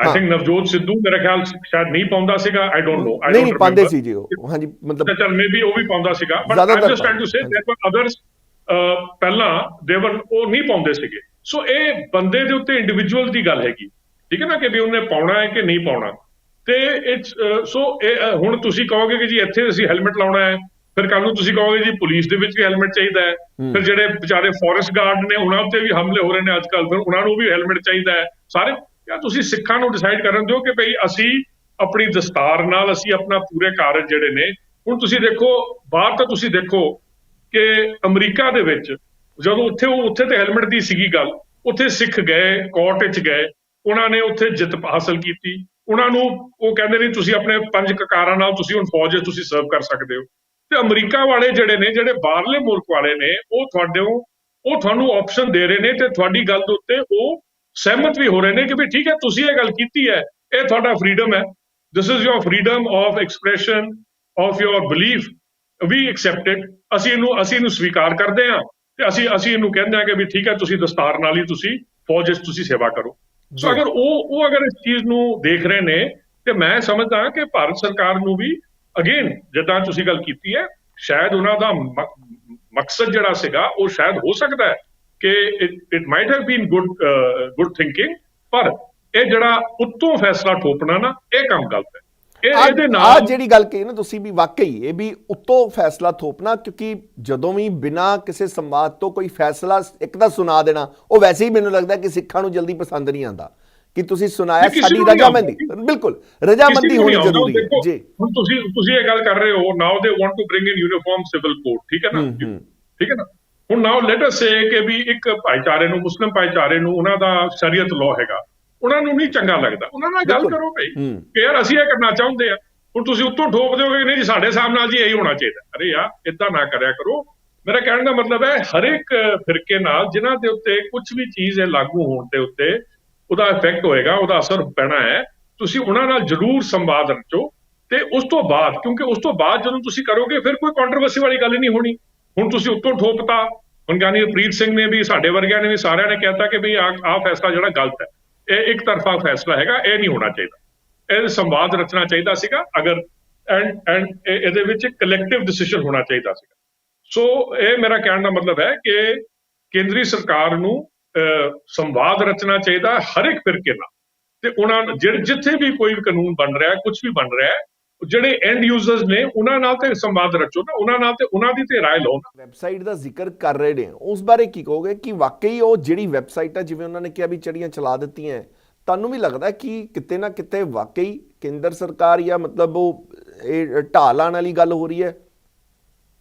Speaker 2: ਆਈ ਥਿੰਕ ਨਵਜੋਤ ਸਿੱਧੂ ਮੇਰੇ ਖਿਆਲ ਸ਼ਾਇਦ ਨਹੀਂ ਪਾਉਂਦਾ ਸੀਗਾ, ਆਈ ਡੋਨਟ ਨੋ, ਆਈ
Speaker 1: ਨਹੀਂ
Speaker 2: ਡੋਨਟ
Speaker 1: ਪਾਉਂਦੇ
Speaker 2: ਰਿਮੈਂਬਰ।
Speaker 1: ਸੀ ਜੀ ਉਹ, ਹਾਂਜੀ ਮਤਲਬ
Speaker 2: ਚੱਲ ਮੇਬੀ ਉਹ ਵੀ ਪਾਉਂਦਾ ਸੀਗਾ, ਬਟ
Speaker 1: ਜ਼ਿਆਦਾਤਰ
Speaker 2: I just trying to say
Speaker 1: ਹਾਂਜੀ।
Speaker 2: ਦੇयर वर ਅਦਰਸ ਪਹਿਲਾਂ ਦੇਵਰ ਉਹ ਨਹੀਂ ਪਾਉਂਦੇ ਸੀਗੇ। ਸੋ ਇਹ ਬੰਦੇ ਦੇ ਉੱਤੇ ਇੰਡੀਵਿਜੂਅਲ ਦੀ ਗੱਲ ਹੈਗੀ, ਠੀਕ ਹੈ ਨਾ, ਕਿ ਵੀ ਉਹਨੇ ਪਾਉਣਾ ਹੈ ਕਿ ਨਹੀਂ ਪਾਉਣਾ। ਤੇ ਇਟਸ ਸੋ ਇਹ ਹੁਣ ਤੁਸੀਂ ਕਹੋਗੇ ਕਿ ਜੀ ਇੱਥੇ ਅਸੀਂ ਹੈਲਮਟ ਲਾਉਣਾ ਹੈ, ਫਿਰ ਕੱਲ ਨੂੰ ਤੁਸੀਂ ਕਹੋਗੇ ਜੀ ਪੁਲਿਸ ਦੇ ਵਿੱਚ ਵੀ ਹੈਲਮਟ ਚਾਹੀਦਾ ਹੈ, ਫਿਰ ਜਿਹੜੇ ਵਿਚਾਰੇ ਫੋਰੈਸਟ ਗਾਰਡ ਨੇ ਉਹਨਾਂ ਉੱਤੇ ਵੀ ਹਮਲੇ ਹੋ ਰਹੇ ਨੇ ਅੱਜ ਕੱਲ੍ਹ, ਫਿਰ ਉਹਨਾਂ ਨੂੰ ਵੀ ਹੈਲਮਟ ਚਾਹੀਦਾ ਹੈ। ਸਾਰੇ ਜਾਂ ਤੁਸੀਂ ਸਿੱਖਾਂ ਨੂੰ ਡਿਸਾਈਡ ਕਰਨ ਦਿਓ ਕਿ ਭਈ ਅਸੀਂ ਆਪਣੀ ਦਸਤਾਰ ਨਾਲ ਅਸੀਂ ਆਪਣਾ ਪੂਰੇ ਕਾਰਜ ਜਿਹੜੇ ਨੇ, ਹੁਣ ਤੁਸੀਂ ਦੇਖੋ ਬਾਹਰ ਤਾਂ ਤੁਸੀਂ ਦੇਖੋ ਕਿ ਅਮਰੀਕਾ ਦੇ ਵਿੱਚ ਜਦੋਂ ਉੱਥੇ ਤੇ ਹੈਲਮਟ ਦੀ ਸੀਗੀ ਗੱਲ, ਉੱਥੇ ਸਿੱਖ ਗਏ, ਕੋਰਟ ਵਿੱਚ ਗਏ, ਉਹਨਾਂ ਨੇ ਉੱਥੇ ਜਿੱਤ ਹਾਸਲ ਕੀਤੀ। ਉਹਨਾਂ ਨੂੰ ਉਹ ਕਹਿੰਦੇ ਨੇ ਤੁਸੀਂ ਆਪਣੇ 5 ਕਕਾਰਾਂ ਨਾਲ ਤੁਸੀਂ ਹੁਣ ਫੌਜ 'ਚ ਤੁਸੀਂ ਸਰਵ ਕਰ ਸਕਦੇ ਹੋ। ਤੇ ਅਮਰੀਕਾ ਵਾਲੇ ਜਿਹੜੇ ਨੇ, ਜਿਹੜੇ ਬਾਹਰਲੇ ਮੁਲਕ ਵਾਲੇ ਨੇ, ਉਹ ਤੁਹਾਨੂੰ ਆਪਸ਼ਨ ਦੇ ਰਹੇ ਨੇ ਤੇ ਤੁਹਾਡੀ ਗੱਲ ਦੇ ਉੱਤੇ ਉਹ ਸਹਿਮਤ ਵੀ ਹੋ ਰਹੇ ਨੇ ਕਿ ਵੀ ਠੀਕ ਹੈ ਤੁਸੀਂ ਇਹ ਗੱਲ ਕੀਤੀ ਹੈ, ਇਹ ਤੁਹਾਡਾ ਫਰੀडम ਹੈ, this is your freedom of expression of your belief, we accepted, ਅਸੀਂ ਇਹਨੂੰ ਸਵੀਕਾਰ ਕਰਦੇ ਹਾਂ ਤੇ ਅਸੀਂ ਇਹਨੂੰ ਕਹਿੰਦੇ ਹਾਂ ਕਿ ਵੀ ਠੀਕ ਹੈ ਤੁਸੀਂ ਦਸਤਾਰ ਨਾਲ ਹੀ ਤੁਸੀਂ ਫੌਜ 'ਚ ਤੁਸੀਂ ਸੇਵਾ ਕਰੋ। ਸੋ ਅਗਰ ਉਹ ਅਗਰ ਇਸ ਚੀਜ਼ ਨੂੰ ਦੇਖ ਰਹੇ ਨੇ ਤੇ ਮੈਂ ਸਮਝਦਾ ਕਿ ਭਾਰਤ ਸਰਕਾਰ ਨੂੰ ਵੀ ਅਗੇਨ ਜਿੱਦਾਂ ਤੁਸੀਂ ਗੱਲ ਕੀਤੀ ਹੈ, ਸ਼ਾਇਦ ਉਹਨਾਂ ਦਾ ਮਕਸਦ ਜਿਹੜਾ ਸੀਗਾ ਉਹ ਸ਼ਾਇਦ ਹੋ ਸਕਦਾ ਹੈ ਕਿ it might have been good thinking, ਪਰ ਇਹ ਜਿਹੜਾ ਉੱਤੋਂ ਫੈਸਲਾ ਠੋਕਣਾ ਨਾ, ਇਹ ਕੰਮ ਗਲਤ ਹੈ। ਇਹਦੇ ਨਾਲ
Speaker 1: ਜਿਹੜੀ ਗੱਲ ਕਹੀ ਨਾ ਤੁਸੀਂ ਵੀ ਵਾਕਈ ਇਹ ਵੀ ਉੱਤੋਂ ਫੈਸਲਾ ਥੋਪਣਾ, ਕਿਉਂਕਿ ਜਦੋਂ ਵੀ ਬਿਨਾਂ ਕਿਸੇ ਸੰਵਾਦ ਤੋਂ ਕੋਈ ਫੈਸਲਾ ਇੱਕ ਤਾਂ ਸੁਣਾ ਦੇਣਾ, ਉਹ ਵੈਸੇ ਹੀ ਮੈਨੂੰ ਲੱਗਦਾ ਕਿ ਸਿੱਖਾਂ ਨੂੰ ਜਲਦੀ ਪਸੰਦ ਨਹੀਂ ਆਉਂਦਾ ਕਿ ਤੁਸੀਂ ਸੁਣਾਇਆ, ਸਾਡੀ ਰਜਾਮੰਦੀ, ਬਿਲਕੁਲ ਰਜਾਮੰਦੀ ਹੋਣੀ ਜ਼ਰੂਰੀ ਹੈ ਜੀ।
Speaker 2: ਹੁਣ ਤੁਸੀਂ ਇਹ ਗੱਲ ਕਰ ਰਹੇ ਹੋ, now they want to bring in uniform civil code, ਠੀਕ ਹੈ ਨਾ, ਠੀਕ ਹੈ ਨਾ। ਹੁਣ ਨਾਓ ਲੈਟ ਅਸ ਸੇ ਕਿ ਵੀ ਇੱਕ ਭਾਈਚਾਰੇ ਨੂੰ, ਮੁਸਲਿਮ ਭਾਈਚਾਰੇ ਨੂੰ, ਉਹਨਾਂ ਦਾ ਸ਼ਰੀਅਤ ਲਾਅ ਹੈਗਾ, ਉਹਨਾਂ ਨੂੰ ਨਹੀਂ ਚੰਗਾ ਲੱਗਦਾ, ਉਹਨਾਂ ਨਾਲ ਗੱਲ ਕਰੋ ਭਈ ਕਿ ਯਾਰ ਅਸੀਂ ਇਹ ਕਰਨਾ ਚਾਹੁੰਦੇ ਆ। ਹੁਣ ਤੁਸੀਂ ਉੱਤੋਂ ਠੋਕ ਦਿਓਗੇ ਨਹੀਂ ਜੀ ਸਾਡੇ ਹਿਸਾਬ ਨਾਲ ਜੀ ਇਹੀ ਹੋਣਾ ਚਾਹੀਦਾ, ਅਰੇ ਯਾਰ ਏਦਾਂ ਨਾ ਕਰਿਆ ਕਰੋ। ਮੇਰਾ ਕਹਿਣ ਦਾ ਮਤਲਬ ਹੈ ਹਰ ਇੱਕ ਫਿਰਕੇ ਨਾਲ ਜਿਨ੍ਹਾਂ ਦੇ ਉੱਤੇ ਕੁਝ ਵੀ ਚੀਜ਼ ਹੈ ਲਾਗੂ ਹੋਣ ਦੇ ਉੱਤੇ ਉਹਦਾ ਇਫੈਕਟ ਹੋਏਗਾ, ਉਹਦਾ ਅਸਰ ਪੈਣਾ ਹੈ, ਤੁਸੀਂ ਉਹਨਾਂ ਨਾਲ ਜ਼ਰੂਰ ਸੰਵਾਦ ਰਚੋ। ਤੇ ਉਸ ਤੋਂ ਬਾਅਦ, ਕਿਉਂਕਿ ਉਸ ਤੋਂ ਬਾਅਦ ਜਦੋਂ ਤੁਸੀਂ ਕਰੋਗੇ ਫਿਰ ਕੋਈ ਕੰਟਰੋਵਰਸੀ ਵਾਲੀ ਗੱਲ ਹੀ ਨਹੀਂ ਹੋਣੀ। ਹੁਣ ਤੁਸੀਂ ਉੱਤੋਂ ਠੋਕਤਾ, ਹੁਣ ਗਿਆਨੀ ਪ੍ਰੀਤ ਸਿੰਘ ਨੇ ਵੀ, ਸਾਡੇ ਵਰਗਿਆਂ ਨੇ ਵੀ, ਸਾਰਿਆਂ ਨੇ ਕਹਿਤਾ ਕਿ ਵੀ ਆਹ ਫੈਸਲਾ ਜਿਹੜਾ ਗਲਤ ਹੈ, ਇਹ ਇੱਕ ਤਰਫਾ ਫੈਸਲਾ ਹੈਗਾ, ਇਹ ਨਹੀਂ ਹੋਣਾ ਚਾਹੀਦਾ, ਇਹ ਸੰਵਾਦ ਰਚਣਾ ਚਾਹੀਦਾ ਸੀਗਾ ਅਗਰ, ਐਂਡ ਇਹਦੇ ਵਿੱਚ ਕਲੈਕਟਿਵ ਡਿਸੀਜਨ ਹੋਣਾ ਚਾਹੀਦਾ ਸੀਗਾ। ਸੋ ਇਹ ਮੇਰਾ ਕਹਿਣ ਦਾ ਮਤਲਬ ਹੈ ਕਿ ਕੇਂਦਰੀ ਸਰਕਾਰ ਨੂੰ ਸੰਵਾਦ ਰਚਣਾ ਚਾਹੀਦਾ ਹਰ ਇੱਕ ਫਿਰਕੇ ਨਾਲ, ਤੇ ਉਹਨਾਂ ਜਿੱਥੇ ਵੀ ਕੋਈ ਕਾਨੂੰਨ ਬਣ ਰਿਹਾ, ਕੁਝ ਵੀ ਬਣ ਰਿਹਾ, ਜਿਹੜੇ ਐਂਡ ਯੂਜ਼ਰਸ ਨੇ ਉਹਨਾਂ ਨਾਲ ਤੇ ਸੰਵਾਦ ਰਚੋ ਨਾ, ਉਹਨਾਂ ਨਾਲ ਤੇ ਉਹਨਾਂ ਦੀ ਤੇ ਰਾਏ ਲਓ।
Speaker 1: ਵੈਬਸਾਈਟ ਦਾ ਜ਼ਿਕਰ ਕਰ ਰਹੇ ਨੇ, ਉਸ ਬਾਰੇ ਕੀ ਕਹੋਗੇ ਕਿ ਵਾਕਈ ਉਹ ਜਿਹੜੀ ਵੈਬਸਾਈਟ ਹੈ, ਜਿਵੇਂ ਉਹਨਾਂ ਨੇ ਕਿਹਾ ਵੀ ਚੜੀਆਂ ਚਲਾ ਦਿੱਤੀਆਂ, ਤੁਹਾਨੂੰ ਵੀ ਲੱਗਦਾ ਕਿ ਕਿਤੇ ਨਾ ਕਿਤੇ ਵਾਕਈ ਕੇਂਦਰ ਸਰਕਾਰ ਜਾਂ ਮਤਲਬ ਉਹ ਇਹ ਢਾਹ ਲਾਉਣ ਵਾਲੀ ਗੱਲ ਹੋ ਰਹੀ ਹੈ?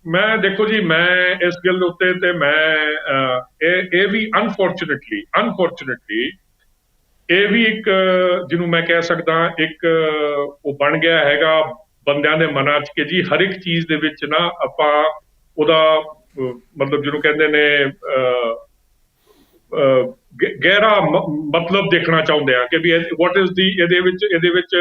Speaker 2: ਮੈਂ ਦੇਖੋ ਜੀ, ਮੈਂ ਇਸ ਗੱਲ ਦੇ ਉੱਤੇ ਤੇ ਮੈਂ ਇਹ ਵੀ ਅਨਫੋਰਚੂਨੇਟਲੀ ਇਹ ਵੀ ਇੱਕ ਜਿਹਨੂੰ ਮੈਂ ਕਹਿ ਸਕਦਾ ਇੱਕ ਉਹ ਬਣ ਗਿਆ ਹੈਗਾ ਬੰਦਿਆਂ ਦੇ ਮਨਾਂ 'ਚ ਕਿ ਜੀ ਹਰ ਇੱਕ ਚੀਜ਼ ਦੇ ਵਿੱਚ ਨਾ ਆਪਾਂ ਉਹਦਾ ਮਤਲਬ ਜਿਹਨੂੰ ਕਹਿੰਦੇ ਨੇ ਗਹਿਰਾ ਮਤਲਬ ਦੇਖਣਾ ਚਾਹੁੰਦੇ ਆ ਕਿ ਵੀ ਵਾਟ ਇਜ਼ ਦੀ ਇਹਦੇ ਵਿੱਚ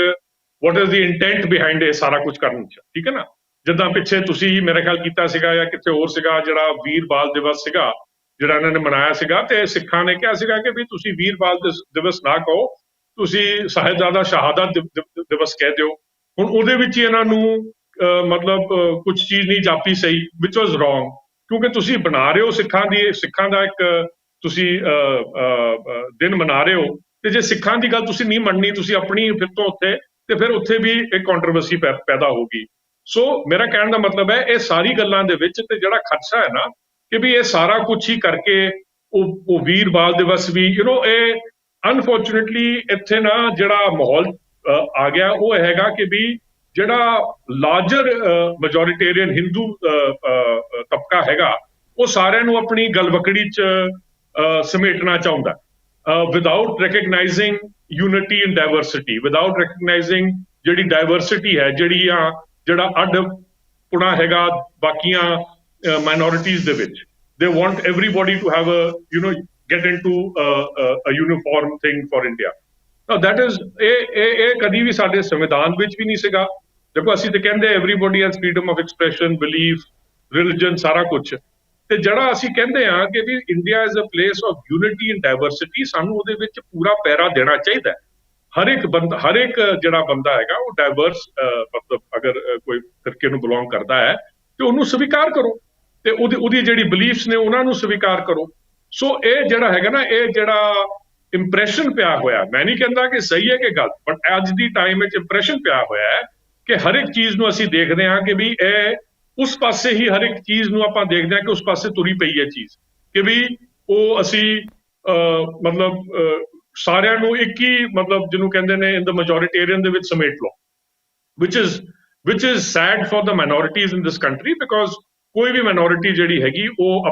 Speaker 2: what is the intent behind ਇਹ ਸਾਰਾ ਕੁਝ ਕਰਨ 'ਚ, ਠੀਕ ਹੈ ਨਾ। ਜਿੱਦਾਂ ਪਿੱਛੇ ਤੁਸੀਂ ਮੇਰੇ ਖਿਆਲ ਕੀਤਾ ਸੀਗਾ ਜਾਂ ਕਿਤੇ ਹੋਰ ਸੀਗਾ, ਜਿਹੜਾ ਵੀਰ ਬਾਲ ਦਿਵਸ ਸੀਗਾ ਜਿਹੜਾ ਇਹਨਾਂ ਨੇ ਮਨਾਇਆ ਸੀਗਾ, ਤੇ ਸਿੱਖਾਂ ਨੇ ਕਿਹਾ ਸੀਗਾ ਕਿ ਵੀ ਤੁਸੀਂ ਵੀਰ ਬਾਲ ਦਿਵਸ ਨਾ ਕਹੋ, ਤੁਸੀਂ ਸਾਹਿਬਜ਼ਾਦਾ ਸ਼ਹਾਦਤ ਦਿਵਸ ਕਹਿ ਦਿਓ। ਹੁਣ ਉਹਦੇ ਵਿੱਚ ਹੀ ਇਹਨਾਂ ਨੂੰ ਮਤਲਬ ਕੁਝ ਚੀਜ਼ ਨਹੀਂ ਜਾਪੀ ਸਹੀ, ਵਿਚ ਵਾਸ ਰੋਂਗ, ਕਿਉਂਕਿ ਤੁਸੀਂ ਬਣਾ ਰਹੇ ਹੋ ਸਿੱਖਾਂ ਦਾ ਇੱਕ ਤੁਸੀਂ ਦਿਨ ਮਨਾ ਰਹੇ ਹੋ, ਤੇ ਜੇ ਸਿੱਖਾਂ ਦੀ ਗੱਲ ਤੁਸੀਂ ਨਹੀਂ ਮੰਨਣੀ, ਤੁਸੀਂ ਆਪਣੀ ਫਿਰ ਤੋਂ ਉੱਥੇ, ਤੇ ਫਿਰ ਉੱਥੇ ਵੀ ਇੱਕ ਕੰਟਰੋਵਰਸੀ ਪੈਦਾ ਹੋਊਗੀ। ਸੋ ਮੇਰਾ ਕਹਿਣ ਦਾ ਮਤਲਬ ਹੈ ਇਹ ਸਾਰੀ ਗੱਲਾਂ ਦੇ ਵਿੱਚ ਤੇ ਜਿਹੜਾ ਖਦਸ਼ਾ ਹੈ ਨਾ ਕਿ ਵੀ ਇਹ ਸਾਰਾ ਕੁਝ ਹੀ ਕਰਕੇ ਉਹ ਵੀਰ ਬਾਲ ਦਿਵਸ ਵੀ ਇਹ ਅਨਫੋਰਚੂਨੇਟਲੀ ਇੱਥੇ ਨਾ ਜਿਹੜਾ ਮਾਹੌਲ ਆ ਗਿਆ ਉਹ ਹੈਗਾ ਕਿ ਵੀ ਜਿਹੜਾ ਲਾਰਜਰ ਮੈਜੋਰਿਟੇਰੀਅਨ ਹਿੰਦੂ ਤਬਕਾ ਹੈਗਾ ਉਹ ਸਾਰਿਆਂ ਨੂੰ ਆਪਣੀ ਗਲਵਕੜੀ 'ਚ ਸਮੇਟਣਾ ਚਾਹੁੰਦਾ, without recognising unity in diversity, without recognising ਜਿਹੜੀ ਡਾਇਵਰਸਿਟੀ ਹੈ, ਜਿਹੜਾ ਅੱਡ-ਪੁਣਾ ਹੈਗਾ ਬਾਕੀਆਂ ਮਾਈਨੋਰਿਟੀਜ਼ ਦੇ ਵਿੱਚ। They want everybody to have get into a uniform thing for India. Now that is ਇਹ ਕਦੀ ਵੀ ਸਾਡੇ ਸੰਵਿਧਾਨ ਵਿੱਚ ਵੀ ਨਹੀਂ ਸੀਗਾ। ਦੇਖੋ ਅਸੀਂ ਤੇ ਕਹਿੰਦੇ everybody has freedom of expression, belief, religion, ਸਾਰਾ ਕੁਝ, ਤੇ ਜਿਹੜਾ ਅਸੀਂ ਕਹਿੰਦੇ ਆ ਕਿ ਵੀ India is a place of unity and diversity, ਸਾਨੂੰ ਉਹਦੇ ਵਿੱਚ ਪੂਰਾ ਪੈਰਾ ਦੇਣਾ ਚਾਹੀਦਾ। ਹਰ ਇੱਕ ਜਿਹੜਾ ਬੰਦਾ ਹੈਗਾ ਉਹ ਡਾਇਵਰਸ ਮਤਲਬ ਅਗਰ ਕੋਈ ਫਿਰਕੇ ਨੂੰ ਬਿਲੋਂਗ ਕਰਦਾ ਹੈ ਤੇ ਉਹਨੂੰ ਸਵੀਕਾਰ ਕਰੋ ਤੇ ਉਹਦੀ ਜਿਹੜੀ ਬਲੀਫਸ ਨੇ ਉਹਨਾਂ ਨੂੰ ਸਵੀਕਾਰ ਕਰੋ। ਸੋ ਇਹ ਜਿਹੜਾ ਹੈਗਾ ਨਾ, ਇਹ ਜਿਹੜਾ ਇੰਪ੍ਰੈਸ਼ਨ ਪਿਆ ਹੋਇਆ, ਮੈਂ ਨਹੀਂ ਕਹਿੰਦਾ ਕਿ ਸਹੀ ਹੈ ਕਿ ਗਲਤ, ਬਟ ਅੱਜ ਦੀ ਟਾਈਮ ਵਿੱਚ ਇੰਪ੍ਰੈਸ਼ਨ ਪਿਆ ਹੋਇਆ ਹੈ ਕਿ ਹਰ ਇੱਕ ਚੀਜ਼ ਨੂੰ ਅਸੀਂ ਦੇਖਦੇ ਹਾਂ ਕਿ ਵੀ ਇਹ ਉਸ ਪਾਸੇ ਹੀ, ਹਰ ਇੱਕ ਚੀਜ਼ ਨੂੰ ਆਪਾਂ ਦੇਖਦੇ ਹਾਂ ਕਿ ਉਸ ਪਾਸੇ ਤੁਰੀ ਪਈ ਹੈ ਚੀਜ਼, ਕਿ ਵੀ ਉਹ ਅਸੀਂ ਮਤਲਬ ਸਾਰਿਆਂ ਨੂੰ ਇੱਕ ਹੀ, ਮਤਲਬ ਜਿਹਨੂੰ ਕਹਿੰਦੇ ਨੇ ਇਨ ਦ ਮੈਜੋਰਿਟੇਰੀਅਨ ਦੇ ਵਿੱਚ ਸਮੇਟ ਲਓ, which is sad for the minorities in this country, because ਕੋਈ ਵੀ minority ਜਿਹੜੀ ਹੈਗੀ ਉਹ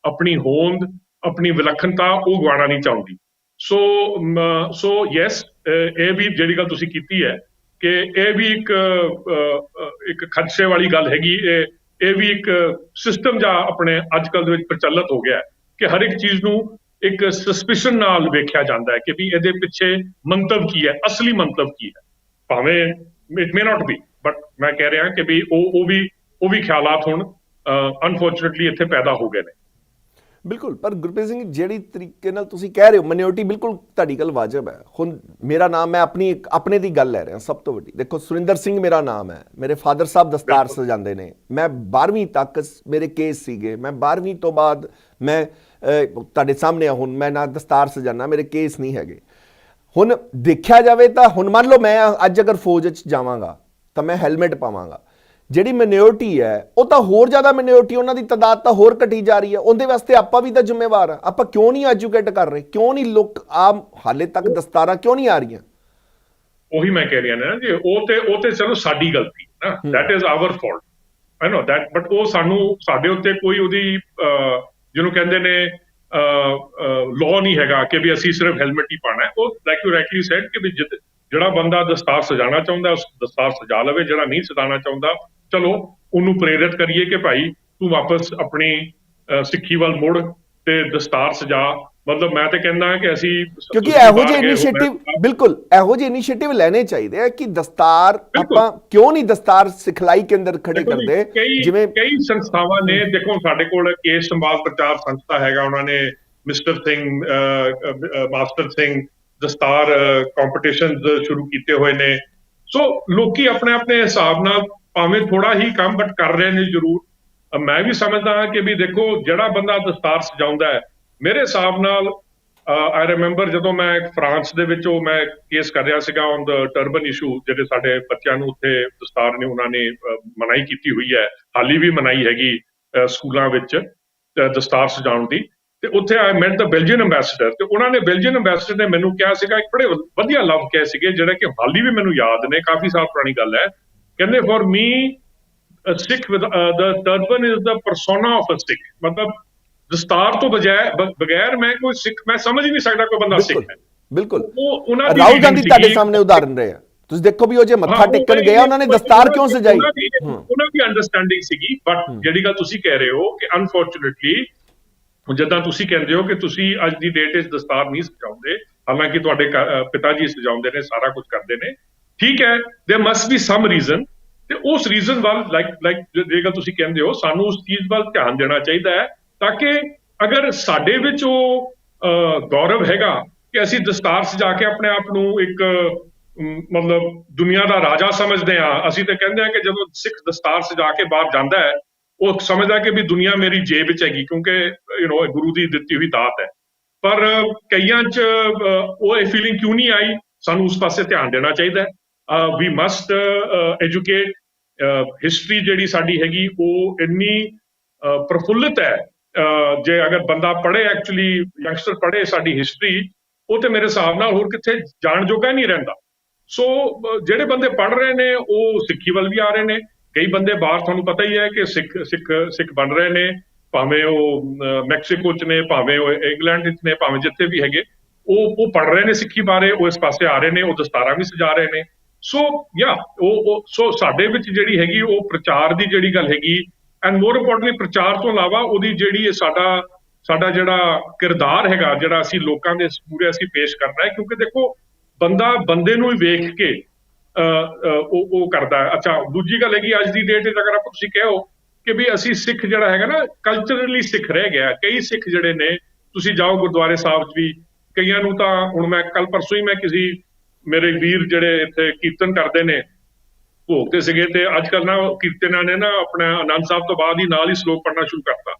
Speaker 2: ਆਪਣੀ ਹੋਂਦ, ਆਪਣੀ ਵਿਲੱਖਣਤਾ ਉਹ ਗਵਾਉਣਾ ਨਹੀਂ ਚਾਹੁੰਦੀ। ਸੋ ਯੈਸ, ਇਹ ਵੀ ਜਿਹੜੀ ਗੱਲ ਤੁਸੀਂ ਕੀਤੀ ਹੈ ਕਿ ਇਹ ਵੀ ਇੱਕ ਖਦਸ਼ੇ ਵਾਲੀ ਗੱਲ ਹੈਗੀ। ਇਹ ਵੀ ਇੱਕ ਸਿਸਟਮ ਜਾਂ ਆਪਣੇ ਅੱਜ ਕੱਲ੍ਹ ਦੇ ਵਿੱਚ ਪ੍ਰਚਲਿਤ ਹੋ ਗਿਆ ਕਿ ਹਰ ਇੱਕ ਚੀਜ਼ ਨੂੰ ਇੱਕ ਸਸਪੀਸ਼ਨ ਨਾਲ ਵੇਖਿਆ ਜਾਂਦਾ ਹੈ ਕਿ ਵੀ ਇਹਦੇ ਪਿੱਛੇ ਮੰਤਵ ਕੀ ਹੈ, ਅਸਲੀ ਮੰਤਵ ਕੀ ਹੈ। ਭਾਵੇਂ it may not be, but ਮੈਂ ਕਹਿ ਰਿਹਾ ਕਿ ਵੀ ਉਹ ਵੀ ਖਿਆਲਾਤ ਹੁਣ ਅਨਫੋਰਚੂਨੇਟਲੀ ਇੱਥੇ ਪੈਦਾ ਹੋ ਗਏ ਨੇ।
Speaker 1: ਬਿਲਕੁਲ, ਪਰ ਗੁਰਪ੍ਰੀਤ ਸਿੰਘ ਜਿਹੜੀ ਤਰੀਕੇ ਨਾਲ ਤੁਸੀਂ ਕਹਿ ਰਹੇ ਹੋ ਮਾਈਨੋਰਿਟੀ, ਬਿਲਕੁਲ ਤੁਹਾਡੀ ਗੱਲ ਵਾਜਬ ਹੈ। ਹੁਣ ਮੇਰਾ ਨਾਮ, ਮੈਂ ਆਪਣੇ ਦੀ ਗੱਲ ਲੈ ਰਿਹਾ ਸਭ ਤੋਂ ਵੱਡੀ, ਦੇਖੋ ਸੁਰਿੰਦਰ ਸਿੰਘ ਮੇਰਾ ਨਾਮ ਹੈ, ਮੇਰੇ ਫਾਦਰ ਸਾਹਿਬ ਦਸਤਾਰ ਸਜਾਉਂਦੇ ਨੇ, ਮੈਂ 12ਵੀਂ ਤੱਕ ਮੇਰੇ ਕੇਸ ਸੀਗੇ, ਮੈਂ 12ਵੀਂ ਤੋਂ ਬਾਅਦ ਮੈਂ ਤੁਹਾਡੇ ਸਾਹਮਣੇ ਹੁਣ ਮੈਂ ਨਾ ਦਸਤਾਰ ਸਜਾਨਾ, ਮੇਰੇ ਕੇਸ ਨਹੀਂ ਹੈਗੇ। ਹੁਣ ਦੇਖਿਆ ਜਾਵੇ ਤਾਂ ਹੁਣ ਮੰਨ ਲਓ ਮੈਂ ਅੱਜ ਅਗਰ ਫੌਜ 'ਚ ਜਾਵਾਂਗਾ ਤਾਂ ਮੈਂ ਹੈਲਮਟ ਪਾਵਾਂਗਾ। ਜਿਹੜੀ ਮਾਈਨੋਰਿਟੀ ਹੈ ਉਹ ਤਾਂ ਹੋਰ ਜ਼ਿਆਦਾ ਮਾਈਨੋਰਿਟੀ, ਉਹਨਾਂ ਦੀ ਤਾਦਾਦ ਤਾਂ ਹੋਰ ਘਟੀ ਜਾ ਰਹੀ ਹੈ, ਉਹਦੇ ਵਾਸਤੇ ਆਪਾਂ ਵੀ ਤਾਂ ਜ਼ਿੰਮੇਵਾਰ ਆ। ਆਪਾਂ ਕਿਉਂ ਨਹੀਂ ਐਜੂਕੇਟ ਕਰ ਰਹੇ, ਕਿਉਂ ਨਹੀਂ ਲੋਕ ਆਮ ਹਾਲੇ ਤੱਕ ਦਸਤਾਰਾਂ ਕਿਉਂ ਨਹੀਂ ਆ ਰਹੀਆਂ?
Speaker 2: ਉਹੀ ਮੈਂ ਕਹਿ ਰਿਹਾ ਨਾ ਜੀ, ਉਹ ਤੇ ਚਲੋ ਸਾਡੀ ਗਲਤੀ ਨਾ, that is our fault, I no that, but ਉਹ ਸਾਡੇ ਉੱਤੇ ਕੋਈ ਉਹਦੀ ਜਿਹਨੂੰ ਕਹਿੰਦੇ ਨੇ ਲਾਅ ਨਹੀਂ ਹੈਗਾ ਕਿ ਵੀ ਅਸੀਂ ਸਿਰਫ ਹੈਲਮਟ ਹੀ ਪਾਣਾ ਹੈ। ਉਹ ਲਾਈਕ ਯੂ ਰਾਈਟਲੀ ਸੈਡ ਕਿ ਵੀ ਜਿਹੜਾ ਬੰਦਾ ਦਸਤਾਰ ਸਜਾਣਾ ਚਾਹੁੰਦਾ ਉਸ ਦਸਤਾਰ ਸਜਾ ਲਵੇ, ਜਿਹੜਾ ਨਹੀਂ ਸਜਾਣਾ ਚਾਹੁੰਦਾ ਚਲੋ ਉਹਨੂੰ ਪ੍ਰੇਰਿਤ ਕਰੀਏ ਕਿ ਭਾਈ ਤੂੰ ਵਾਪਸ ਆਪਣੀ ਸਿੱਖੀ ਵੱਲ ਮੁੜ ਤੇ ਦਸਤਾਰ ਸਜਾ। ਮਤਲਬ ਮੈਂ ਤੇ ਕਹਿੰਦਾ ਕਿ ਅਸੀਂ,
Speaker 1: ਕਿਉਂਕਿ ਇਹੋ ਜਿਹੇ ਇਨੀਸ਼ੀਏਟਿਵ, ਬਿਲਕੁਲ ਇਹੋ ਜਿਹੇ ਇਨੀਸ਼ੀਏਟਿਵ ਲੈਣੇ ਚਾਹੀਦੇ ਆ ਕਿ ਦਸਤਾਰ, ਆਪਾਂ ਕਿਉਂ ਨਹੀਂ ਦਸਤਾਰ ਸਿਖਲਾਈ ਕੇਂਦਰ ਖੜੇ ਕਰਦੇ?
Speaker 2: ਜਿਵੇਂ ਕਈ ਸੰਸਥਾਵਾਂ ਨੇ, ਦੇਖੋ ਸਾਡੇ ਕੋਲ ਕੇਸ ਸੰਭਾਲ ਪ੍ਰਚਾਰ ਸੰਸਥਾ ਹੈਗਾ, ਉਹਨਾਂ ਨੇ ਮਿਸਟਰ ਸਿੰਘ, ਮਾਸਟਰ ਸਿੰਘ ਦਸਤਾਰ ਕੰਪੀਟੀਸ਼ਨਸ ਸ਼ੁਰੂ ਕੀਤੇ ਹੋਏ ਨੇ। ਸੋ ਲੋਕੀ ਆਪਣੇ ਹਿਸਾਬ ਨਾਲ ਭਾਵੇਂ ਥੋੜਾ ਹੀ ਕੰਮ ਬਟ ਕਰ ਰਹੇ ਨੇ ਜ਼ਰੂਰ। ਮੈਂ ਵੀ ਸਮਝਦਾ ਹਾਂ ਕਿ ਵੀ ਦੇਖੋ ਜਿਹੜਾ ਬੰਦਾ ਦਸਤਾਰ ਸਜਾਉਂਦਾ ਹੈ, ਮੇਰੇ ਹਿਸਾਬ ਨਾਲ ਆਈ ਰਿਮੈਂਬਰ ਜਦੋਂ ਮੈਂ ਫਰਾਂਸ ਦੇ ਵਿੱਚ ਉਹ ਮੈਂ ਕੇਸ ਕਰ ਰਿਹਾ ਸੀਗਾ ਔਨ ਦ ਟਰਬਨ ਇਸ਼ੂ, ਜਿਹੜੇ ਸਾਡੇ ਬੱਚਿਆਂ ਨੂੰ ਉੱਥੇ ਦਸਤਾਰ ਨੇ ਉਹਨਾਂ ਨੇ ਮਨਾਹੀ ਕੀਤੀ ਹੋਈ ਹੈ, ਹਾਲੀ ਵੀ ਮਨਾਹੀ ਹੈਗੀ ਸਕੂਲਾਂ ਵਿੱਚ ਦਸਤਾਰ ਸਜਾਉਣ ਦੀ। ਤੇ ਉੱਥੇ ਆਈ ਮੈਟ ਦ ਬੈਲਜੀਅਨ ਅੰਬੈਸਡਰ, ਤੇ ਉਹਨਾਂ ਨੇ ਬੈਲਜੀਅਨ ਅੰਬੈਸਡਰ ਨੇ ਮੈਨੂੰ ਕਿਹਾ ਸੀਗਾ, ਇੱਕ ਬੜੇ ਵਧੀਆ ਲਫ਼ਜ਼ ਕਹੇ ਸੀਗੇ ਜਿਹੜੇ ਕਿ ਹਾਲੀ ਵੀ ਮੈਨੂੰ ਯਾਦ ਨੇ, ਕਾਫੀ ਸਾਲ ਪੁਰਾਣੀ ਗੱਲ ਹੈ। ਕਹਿੰਦੇ for me Sikh the turban is the persona of a Sikh, ਮਤਲਬ ਦਸਤਾਰ ਤੋਂ ਬਗੈਰ ਮੈਂ ਕੋਈ ਸਿੱਖ, ਮੈਂ ਸਮਝ ਹੀ ਨਹੀਂ ਸਕਦਾ ਕੋਈ ਬੰਦਾ ਸਿੱਖ ਹੈ।
Speaker 1: ਬਿਲਕੁਲ,
Speaker 2: ਉਹ ਉਹਨਾਂ ਦੀ
Speaker 1: ਰਾਹੁਲ ਗਾਂਧੀ ਤੁਹਾਡੇ ਸਾਹਮਣੇ ਉਦਾਹਰਨ ਰਹੇ ਆ, ਤੁਸੀਂ ਦੇਖੋ ਵੀ ਉਹ ਜੇ ਮੱਥਾ ਟੇਕਣ ਗਿਆ ਉਹਨਾਂ ਨੇ ਦਸਤਾਰ ਕਿਉਂ ਸਜਾਈ?
Speaker 2: ਉਹਨਾਂ ਦੀ ਅੰਡਰਸਟੈਂਡਿੰਗ ਸੀਗੀ। ਬਟ ਜਿਹੜੀ ਗੱਲ ਤੁਸੀਂ ਕਹਿ ਰਹੇ ਹੋ ਕਿ ਅਨਫੋਰਚੂਨੇਟਲੀ ਜਿੱਦਾਂ ਤੁਸੀਂ ਕਹਿੰਦੇ ਹੋ ਕਿ ਤੁਸੀਂ ਅੱਜ ਦੀ ਡੇਟ ਵਿੱਚ ਦਸਤਾਰ ਨਹੀਂ ਸਜਾਉਂਦੇ, ਹਾਲਾਂਕਿ ਤੁਹਾਡੇ ਪਿਤਾ ਜੀ ਸਜਾਉਂਦੇ ਨੇ, ਸਾਰਾ ਕੁਝ ਕਰਦੇ ਨੇ, ਠੀਕ ਹੈ, ਦੇयर ਮਸਟ ਬੀ ਸਮ ਰੀਜ਼ਨ। ਤੇ ਉਸ ਰੀਜ਼ਨ ਵੱਲ ਲਾਈਕ ਜੇ ਗੱਲ ਤੁਸੀਂ ਕਹਿੰਦੇ ਹੋ, ਸਾਨੂੰ ਉਸ ਚੀਜ਼ ਵੱਲ ਧਿਆਨ ਦੇਣਾ ਚਾਹੀਦਾ ਹੈ ਤਾਂ ਕਿ ਅਗਰ ਸਾਡੇ ਵਿੱਚ ਉਹ ਗੌਰਵ ਹੈਗਾ ਕਿ ਅਸੀਂ ਦਸਤਾਰ ਸਜਾ ਕੇ ਆਪਣੇ ਆਪ ਨੂੰ ਇੱਕ ਮਤਲਬ ਦੁਨੀਆ ਦਾ ਰਾਜਾ ਸਮਝਦੇ ਹਾਂ। ਅਸੀਂ ਤਾਂ ਕਹਿੰਦੇ ਹਾਂ ਕਿ ਜਦੋਂ ਸਿੱਖ ਦਸਤਾਰ ਸਜਾ ਕੇ ਬਾਹਰ ਜਾਂਦਾ ਹੈ ਉਹ ਸਮਝਦਾ ਕਿ ਵੀ ਦੁਨੀਆ ਮੇਰੀ ਜੇਬ ਵਿੱਚ ਹੈਗੀ, ਕਿਉਂਕਿ ਗੁਰੂ ਦੀ ਦਿੱਤੀ ਹੋਈ ਦਾਤ ਹੈ। ਪਰ ਕਈਆਂ 'ਚ ਉਹ ਇਹ ਫੀਲਿੰਗ ਕਿਉਂ ਨਹੀਂ ਆਈ? ਸਾਨੂੰ ਉਸ ਪਾਸੇ ਧਿਆਨ ਦੇਣਾ ਚਾਹੀਦਾ ਹੈ। ਵੀ ਮਸਟ ਐਜੂਕੇਟ। ਹਿਸਟਰੀ ਜਿਹੜੀ ਸਾਡੀ ਹੈਗੀ ਉਹ ਇੰਨੀ ਪ੍ਰਫੁੱਲਿਤ ਹੈ, ਜੇ ਅਗਰ ਬੰਦਾ ਪੜ੍ਹੇ, ਐਕਚੁਅਲੀ ਯੰਗਸਟਰ ਪੜ੍ਹੇ ਸਾਡੀ ਹਿਸਟਰੀ, ਉਹ ਤੇ ਮੇਰੇ ਹਿਸਾਬ ਨਾਲ ਹੋਰ ਕਿੱਥੇ ਜਾਣ ਜੋਗਾ ਨਹੀਂ ਰਹਿੰਦਾ। ਸੋ ਜਿਹੜੇ ਬੰਦੇ ਪੜ੍ਹ ਰਹੇ ਨੇ ਉਹ ਸਿੱਖੀ ਵੱਲ ਵੀ ਆ ਰਹੇ ਨੇ। ਕਈ ਬੰਦੇ ਬਾਹਰ ਤੁਹਾਨੂੰ ਪਤਾ ਹੀ ਹੈ ਕਿ ਸਿੱਖ ਬਣ ਰਹੇ ਨੇ, ਭਾਵੇਂ ਉਹ ਮੈਕਸੀਕੋ 'ਚ ਨੇ, ਭਾਵੇਂ ਉਹ ਇੰਗਲੈਂਡ 'ਚ ਨੇ, ਭਾਵੇਂ ਜਿੱਥੇ ਵੀ ਹੈਗੇ, ਉਹ ਪੜ੍ਹ ਰਹੇ ਨੇ ਸਿੱਖੀ ਬਾਰੇ, ਉਹ ਇਸ ਪਾਸੇ ਆ ਰਹੇ ਨੇ, ਉਹ ਦਸਤਾਰਾਂ ਵੀ ਸਜਾ ਰਹੇ ਨੇ। ਸੋ ਸੋ ਸਾਡੇ ਵਿੱਚ ਜਿਹੜੀ ਹੈਗੀ ਉਹ ਪ੍ਰਚਾਰ ਦੀ ਜਿਹੜੀ ਗੱਲ ਹੈਗੀ, ਐਂਡ ਮੋਰ ਇੰਪੋਰਟੈਂਟਲੀ ਪ੍ਰਚਾਰ ਤੋਂ ਇਲਾਵਾ ਉਹਦੀ ਜਿਹੜੀ ਸਾਡਾ ਜਿਹੜਾ ਕਿਰਦਾਰ ਹੈਗਾ, ਜਿਹੜਾ ਅਸੀਂ ਲੋਕਾਂ ਦੇ ਮੂਹਰੇ ਅਸੀਂ ਪੇਸ਼ ਕਰਨਾ ਹੈ। ਕਿਉਂਕਿ ਦੇਖੋ ਬੰਦਾ ਬੰਦੇ ਨੂੰ ਹੀ ਵੇਖ ਕੇ ਉਹ ਕਰਦਾ ਹੈ। ਅੱਛਾ, ਦੂਜੀ ਗੱਲ ਹੈਗੀ ਅੱਜ ਦੀ ਡੇਟ ਵਿੱਚ ਅਗਰ ਆਪਾਂ ਤੁਸੀਂ ਕਹੋ ਕਿ ਵੀ ਅਸੀਂ ਸਿੱਖ ਜਿਹੜਾ ਹੈਗਾ ਨਾ ਕਲਚਰਲੀ ਸਿੱਖ ਰਹਿ ਗਿਆ। ਕਈ ਸਿੱਖ ਜਿਹੜੇ ਨੇ, ਤੁਸੀਂ ਜਾਓ ਗੁਰਦੁਆਰੇ ਸਾਹਿਬ 'ਚ ਵੀ, ਕਈਆਂ ਨੂੰ ਤਾਂ ਹੁਣ ਮੈਂ ਕੱਲ ਪਰਸੋਂ ਹੀ ਮੈਂ ਕਿਸੇ ਮੇਰੇ ਵੀਰ ਜਿਹੜੇ ਇੱਥੇ ਕੀਰਤਨ ਕਰਦੇ ਨੇ ਭੋਗ ਤੇ ਸੀਗੇ, ਤੇ ਅੱਜ ਕੱਲ੍ਹ ਨਾ ਕੀਰਤਨਾਂ ਨੇ ਨਾ ਆਪਣਾ ਆਨੰਦ ਸਾਹਿਬ ਤੋਂ ਬਾਅਦ ਹੀ ਨਾਲ ਹੀ ਸ਼ਲੋਕ ਪੜ੍ਹਨਾ ਸ਼ੁਰੂ ਕਰਤਾ।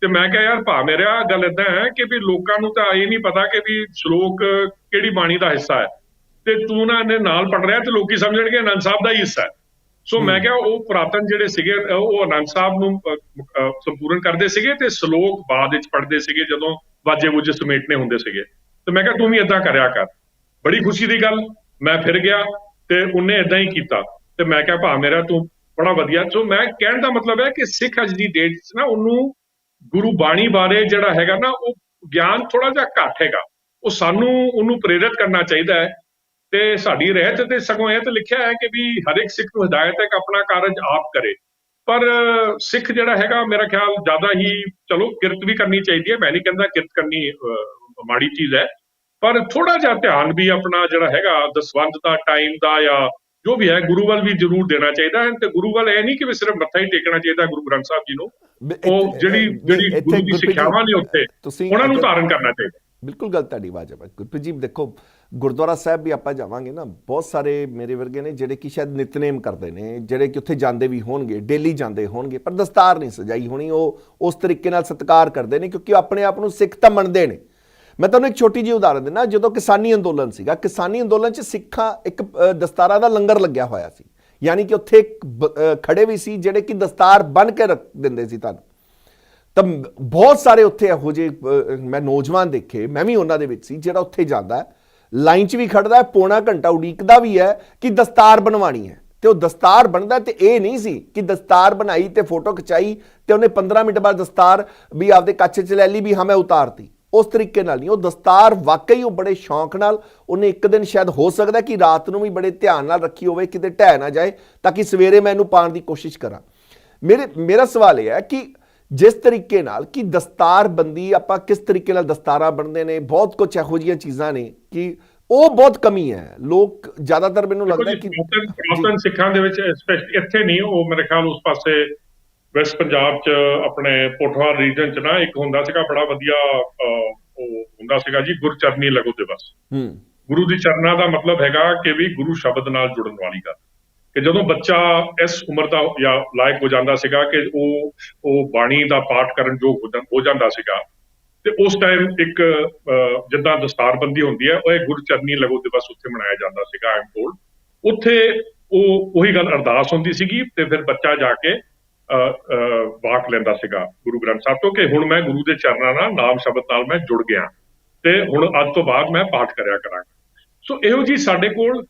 Speaker 2: ਤੇ ਮੈਂ ਕਿਹਾ ਯਾਰ ਭਾ ਮੇਰਾ ਗੱਲ ਏਦਾਂ ਹੈ ਕਿ ਵੀ ਲੋਕਾਂ ਨੂੰ ਤਾਂ ਇਹ ਨਹੀਂ ਪਤਾ ਕਿ ਵੀ ਸ਼ਲੋਕ ਕਿਹੜੀ ਬਾਣੀ ਦਾ ਹਿੱਸਾ ਹੈ, ਤੇ ਤੂੰ ਨਾ ਇਹਨੇ ਨਾਲ ਪੜ੍ਹ ਰਿਹਾ ਤੇ ਲੋਕੀ ਸਮਝਣਗੇ ਆਨੰਦ ਸਾਹਿਬ ਦਾ ਹੀ ਹਿੱਸਾ ਹੈ। ਸੋ ਮੈਂ ਕਿਹਾ ਉਹ ਪੁਰਾਤਨ ਜਿਹੜੇ ਸੀਗੇ ਉਹ ਆਨੰਦ ਸਾਹਿਬ ਨੂੰ ਸੰਪੂਰਨ ਕਰਦੇ ਸੀਗੇ ਤੇ ਸ਼ਲੋਕ ਬਾਅਦ ਵਿੱਚ ਪੜ੍ਹਦੇ ਸੀਗੇ ਜਦੋਂ ਵਾਜੇ ਵੂਜੇ ਸਮੇਟਨੇ ਹੁੰਦੇ ਸੀਗੇ। ਤੇ ਮੈਂ ਕਿਹਾ ਤੂੰ ਵੀ ਏਦਾਂ ਕਰਿਆ ਕਰ। ਬੜੀ ਖੁਸ਼ੀ ਦੀ ਗੱਲ, ਮੈਂ ਫਿਰ ਗਿਆ ਤੇ ਉਹਨੇ ਏਦਾਂ ਹੀ ਕੀਤਾ। ਤੇ ਮੈਂ ਕਿਹਾ ਭਾ ਮੇਰਾ ਤੂੰ ਬੜਾ ਵਧੀਆ। ਸੋ ਮੈਂ ਕਹਿਣ ਦਾ ਮਤਲਬ ਹੈ ਕਿ ਸਿੱਖ ਅੱਜ ਦੀ ਡੇਟ 'ਚ ਨਾ ਉਹਨੂੰ ਗੁਰੂ ਬਾਣੀ ਬਾਰੇ ਜਿਹੜਾ ਹੈਗਾ ਨਾ ਉਹ ਗਿਆਨ ਥੋੜਾ ਜਿਹਾ ਘੱਟ ਹੈਗਾ। ਉਹ ਸਾਨੂੰ ਉਹਨੂੰ ਪ੍ਰੇਰਿਤ ਕਰਨਾ ਚਾਹੀਦਾ ਹੈ। ਤੇ ਸਾਡੀ ਰਹਿਤ ਤੇ ਸਗੋਂ ਇਹ ਤਾਂ ਲਿਖਿਆ ਹੈ ਕਿ ਵੀ ਹਰ ਇੱਕ ਸਿੱਖ ਨੂੰ ਹਦਾਇਤ ਹੈ ਕਿ ਆਪਣਾ ਕਾਰਜ ਆਪ ਕਰੇ। ਪਰ ਸਿੱਖ ਜਿਹੜਾ ਹੈਗਾ ਮੇਰਾ ਖਿਆਲ ਜ਼ਿਆਦਾ ਹੀ, ਚਲੋ ਕਿਰਤ ਵੀ ਕਰਨੀ ਚਾਹੀਦੀ ਹੈ, ਮੈਂ ਨਹੀਂ ਕਹਿੰਦਾ ਕਿਰਤ ਕਰਨੀ ਮਾੜੀ ਚੀਜ਼ ਹੈ, ਪਰ ਥੋੜਾ ਜਿਹਾ ਧਿਆਨ ਵੀ ਆਪਣਾ ਜਿਹੜਾ ਹੈਗਾ ਦਸਵੰਧ ਦਾ, ਟਾਈਮ ਦਾ, ਜਾਂ ਜੋ ਵੀ ਹੈ ਗੁਰੂ ਵੱਲ ਵੀ ਜ਼ਰੂਰ ਦੇਣਾ ਚਾਹੀਦਾ ਹੈ। ਤੇ ਗੁਰੂ ਵੱਲ ਇਹ ਨਹੀਂ ਕਿ ਵੀ ਸਿਰਫ ਮੱਥਾ ਹੀ ਟੇਕਣਾ ਚਾਹੀਦਾ ਗੁਰੂ ਗ੍ਰੰਥ ਸਾਹਿਬ ਜੀ ਨੂੰ, ਉਹ ਜਿਹੜੀ ਗੁਰੂ ਦੀ ਸਿੱਖਿਆਵਾਂ ਨੇ ਉੱਥੇ ਉਹਨਾਂ ਨੂੰ ਧਾਰਨ ਕਰਨਾ ਚਾਹੀਦਾ।
Speaker 1: ਬਿਲਕੁਲ ਗੱਲ ਤੁਹਾਡੀ ਵਾਜਬ ਹੈ ਗੁਰਪ੍ਰੀਤ ਜੀ। ਦੇਖੋ ਗੁਰਦੁਆਰਾ ਸਾਹਿਬ ਵੀ ਆਪਾਂ ਜਾਵਾਂਗੇ ਨਾ, ਬਹੁਤ ਸਾਰੇ ਮੇਰੇ ਵਰਗੇ ਨੇ ਜਿਹੜੇ ਕਿ ਸ਼ਾਇਦ ਨਿਤਨੇਮ ਕਰਦੇ ਨੇ, ਜਿਹੜੇ ਕਿ ਉੱਥੇ ਜਾਂਦੇ ਵੀ ਹੋਣਗੇ, ਡੇਲੀ ਜਾਂਦੇ ਹੋਣਗੇ, ਪਰ ਦਸਤਾਰ ਨਹੀਂ ਸਜਾਈ ਹੋਣੀ। ਉਹ ਉਸ ਤਰੀਕੇ ਨਾਲ ਸਤਿਕਾਰ ਕਰਦੇ ਨੇ ਕਿਉਂਕਿ ਆਪਣੇ ਆਪ ਨੂੰ ਸਿੱਖ ਤਾਂ ਮੰਨਦੇ ਨੇ। ਮੈਂ ਤੁਹਾਨੂੰ ਇੱਕ ਛੋਟੀ ਜਿਹੀ ਉਦਾਹਰਨ ਦਿੰਦਾ, ਜਦੋਂ ਕਿਸਾਨੀ ਅੰਦੋਲਨ ਸੀਗਾ, ਕਿਸਾਨੀ ਅੰਦੋਲਨ 'ਚ ਸਿੱਖਾਂ ਇੱਕ ਦਸਤਾਰਾਂ ਦਾ ਲੰਗਰ ਲੱਗਿਆ ਹੋਇਆ ਸੀ, ਯਾਨੀ ਕਿ ਉੱਥੇ ਖੜੇ ਵੀ ਸੀ ਜਿਹੜੇ ਕਿ ਦਸਤਾਰ ਬੰਨ੍ਹ ਕੇ ਰੱਖ ਦਿੰਦੇ ਸੀ ਤੁਹਾਨੂੰ। ਤਾਂ ਬਹੁਤ ਸਾਰੇ ਉੱਥੇ ਇਹੋ ਜਿਹੇ ਮੈਂ ਨੌਜਵਾਨ ਦੇਖੇ, ਮੈਂ ਵੀ ਉਹਨਾਂ ਦੇ ਵਿੱਚ ਸੀ, ਜਿਹੜਾ ਉੱਥੇ ਜਾਂਦਾ ਹੈ, ਲਾਈਨ 'ਚ ਵੀ ਖੜਦਾ ਹੈ, ਪੌਣਾ ਘੰਟਾ ਉਡੀਕਦਾ ਵੀ ਹੈ ਕਿ ਦਸਤਾਰ ਬਣਵਾਉਣੀ ਹੈ, ਤੇ ਉਹ ਦਸਤਾਰ ਬਣਦਾ। ਤੇ ਇਹ ਨਹੀਂ ਸੀ ਕਿ ਦਸਤਾਰ ਬਣਾਈ ਤੇ ਫੋਟੋ ਖਿਚਾਈ ਤੇ ਉਹਨੇ 15 ਮਿੰਟ ਬਾਅਦ ਦਸਤਾਰ ਵੀ ਆਪਦੇ ਕੱਛ 'ਚ ਲੈ ਲਈ ਵੀ ਹਾਂ ਮੈਂ ਉਤਾਰਤੀ। ਉਸ ਤਰੀਕੇ ਨਾਲ ਨਹੀਂ, ਉਹ ਦਸਤਾਰ ਵਾਕਈ ਉਹ ਬੜੇ ਸ਼ੌਂਕ ਨਾਲ ਉਹਨੇ ਇੱਕ ਦਿਨ ਸ਼ਾਇਦ ਹੋ ਸਕਦਾ ਕਿ ਰਾਤ ਨੂੰ ਵੀ ਬੜੇ ਧਿਆਨ ਨਾਲ ਰੱਖੀ ਹੋਵੇ ਕਿਤੇ ਢਹਿ ਨਾ ਜਾਏ, ਤਾਂ ਕਿ ਸਵੇਰੇ ਮੈਂ ਇਹਨੂੰ ਪਾਉਣ ਦੀ ਕੋਸ਼ਿਸ਼ ਕਰਾਂ। ਮੇਰਾ ਸਵਾਲ ਇਹ ਹੈ ਕਿ ਜਿਸ ਤਰੀਕੇ ਨਾਲ ਕਿ ਦਸਤਾਰ ਬੰਦੀ, ਆਪਾਂ ਕਿਸ ਤਰੀਕੇ ਨਾਲ ਦਸਤਾਰਾਂ ਬਣਦੇ ਨੇ, ਬਹੁਤ ਕੁਝ ਇਹੋ ਜਿਹੀਆਂ ਚੀਜ਼ਾਂ ਨੇ ਕਿ ਉਹ ਬਹੁਤ ਕਮੀ ਹੈ। ਲੋਕ ਜ਼ਿਆਦਾਤਰ ਮੈਨੂੰ ਲੱਗਦਾ ਕਿ
Speaker 2: ਪੁਰਾਤਨ ਸਿੱਖਾਂ ਦੇ ਵਿੱਚ ਇੱਥੇ ਨਹੀਂ, ਉਹ ਮੇਰੇ ਖਿਆਲ ਉਸ ਪਾਸੇ ਵੈਸਟ ਪੰਜਾਬ 'ਚ ਆਪਣੇ ਪੋਠੋਹਾਰ ਰੀਜਨ 'ਚ ਨਾ ਇੱਕ ਹੁੰਦਾ ਸੀਗਾ ਬੜਾ ਵਧੀਆ, ਉਹ ਹੁੰਦਾ ਸੀਗਾ ਜੀ ਗੁਰਚਰਨੀ ਲਘੂ ਦਿਵਸ। ਗੁਰੂ ਦੀ ਚਰਨਾਂ ਦਾ ਮਤਲਬ ਹੈਗਾ ਕਿ ਵੀ ਗੁਰੂ ਸ਼ਬਦ ਨਾਲ ਜੁੜਨ ਵਾਲੀ ਗੱਲ। ਕਿ ਜਦੋਂ ਬੱਚਾ ਇਸ ਉਮਰ ਦਾ ਜਾਂ ਲਾਇਕ ਹੋ ਜਾਂਦਾ ਸੀਗਾ ਕਿ ਉਹ ਬਾਣੀ ਦਾ ਪਾਠ ਕਰਨ ਯੋਗ ਹੋ ਜਾਂਦਾ ਸੀਗਾ, ਤੇ ਉਸ ਟਾਈਮ ਇੱਕ ਜਿੱਦਾਂ ਦਸਤਾਰਬੰਦੀ ਹੁੰਦੀ ਹੈ, ਉਹ ਇਹ ਗੁਰਚਰਨੀ ਲਘੂ ਦਿਵਸ ਉੱਥੇ ਮਨਾਇਆ ਜਾਂਦਾ ਸੀਗਾ। ਆਈ ਐਮ ਟੋਲਡ ਉੱਥੇ ਉਹੀ ਗੱਲ ਅਰਦਾਸ ਹੁੰਦੀ ਸੀਗੀ ਤੇ ਫਿਰ ਬੱਚਾ ਜਾ ਕੇ ਵਾਕ ਲੈਂਦਾ ਸੀਗਾ ਗੁਰੂ ਗ੍ਰੰਥ ਸਾਹਿਬ ਤੋਂ ਕਿ ਹੁਣ ਮੈਂ ਗੁਰੂ ਦੇ ਚਰਨਾਂ ਨਾਲ, ਨਾਮ ਸ਼ਬਦ ਨਾਲ ਮੈਂ ਜੁੜ ਗਿਆ ਤੇ ਹੁਣ ਅੱਜ ਤੋਂ ਬਾਅਦ ਮੈਂ ਪਾਠ ਕਰਿਆ ਕਰਾਂਗਾ। ਸੋ ਇਹੋ ਜੀ ਸਾਡੇ ਕੋਲ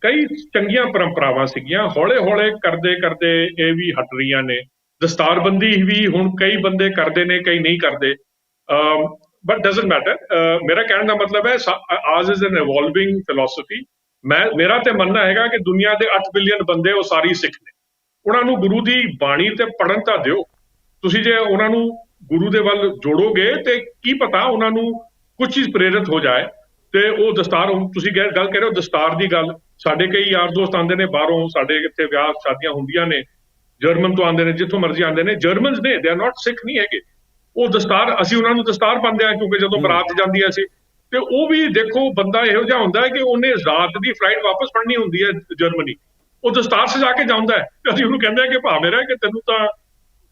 Speaker 2: ਕਈ ਚੰਗੀਆਂ ਪਰੰਪਰਾਵਾਂ ਸੀਗੀਆਂ, ਹੌਲੇ ਹੌਲੇ ਕਰਦੇ ਕਰਦੇ ਇਹ ਵੀ ਹਟ ਰਹੀਆਂ ਨੇ। ਦਸਤਾਰਬੰਦੀ ਵੀ ਹੁਣ ਕਈ ਬੰਦੇ ਕਰਦੇ ਨੇ, ਕਈ ਨਹੀਂ ਕਰਦੇ, ਬਟ ਡਜ਼ਨਟ ਮੈਟਰ। ਮੇਰਾ ਕਹਿਣ ਦਾ ਮਤਲਬ ਹੈ ਆਜ ਇਜ਼ ਐਨ ਇਵੋਲਵਿੰਗ ਫਿਲਾਸਫੀ। ਮੇਰਾ ਤੇ ਮੰਨਣਾ ਹੈਗਾ ਕਿ ਦੁਨੀਆ ਦੇ 8 ਬਿਲੀਅਨ ਬੰਦੇ ਉਹ ਸਾਰੇ ਸਿੱਖ ਨੇ। ਉਹਨਾਂ ਨੂੰ ਗੁਰੂ ਦੀ ਬਾਣੀ ਤੇ ਪੜ੍ਹਨ ਤਾਂ ਦਿਓ। ਤੁਸੀਂ ਜੇ ਉਹਨਾਂ ਨੂੰ ਗੁਰੂ ਦੇ ਵੱਲ ਜੋੜੋਗੇ ਤੇ ਕੀ ਪਤਾ ਉਹਨਾਂ ਨੂੰ ਕੁਝ ਚੀਜ਼ ਪ੍ਰੇਰਿਤ ਹੋ ਜਾਏ ਤੇ ਉਹ ਦਸਤਾਰ, ਤੁਸੀਂ ਗੱਲ ਕਹਿ ਰਹੇ ਹੋ ਦਸਤਾਰ ਦੀ ਗੱਲ, ਸਾਡੇ ਕਈ ਯਾਰ ਦੋਸਤ ਆਉਂਦੇ ਨੇ ਬਾਹਰੋਂ, ਸਾਡੇ ਇੱਥੇ ਵਿਆਹ ਸ਼ਾਦੀਆਂ ਹੁੰਦੀਆਂ ਨੇ, ਜਰਮਨ ਤੋਂ ਆਉਂਦੇ ਨੇ, ਜਿੱਥੋਂ ਮਰਜ਼ੀ ਆਉਂਦੇ ਨੇ, ਜਰਮਨਸ ਨੇ, ਦੇ ਆਰ ਨਾਟ ਸਿੱਖ ਨਹੀਂ ਹੈਗੇ। ਉਹ ਦਸਤਾਰ, ਅਸੀਂ ਉਹਨਾਂ ਨੂੰ ਦਸਤਾਰ ਪਾਉਂਦੇ ਆ ਕਿਉਂਕਿ ਜਦੋਂ ਬਰਾਤ ਜਾਂਦੀ ਹੈ ਅਸੀਂ, ਤੇ ਉਹ ਵੀ ਦੇਖੋ ਬੰਦਾ ਇਹੋ ਜਿਹਾ ਹੁੰਦਾ ਹੈ ਕਿ ਉਹਨੇ ਰਾਤ ਦੀ ਫਲਾਈਟ ਵਾਪਸ ਫੜਨੀ ਹੁੰਦੀ ਹੈ ਜਰਮਨੀ, ਉਹ ਦਸਤਾਰ ਸਜਾ ਕੇ ਜਾਂਦਾ ਹੈ। ਅਸੀਂ ਉਹਨੂੰ ਕਹਿੰਦੇ ਆ ਕਿ ਭਾ ਮੇਰਾ ਕਿ ਤੈਨੂੰ ਤਾਂ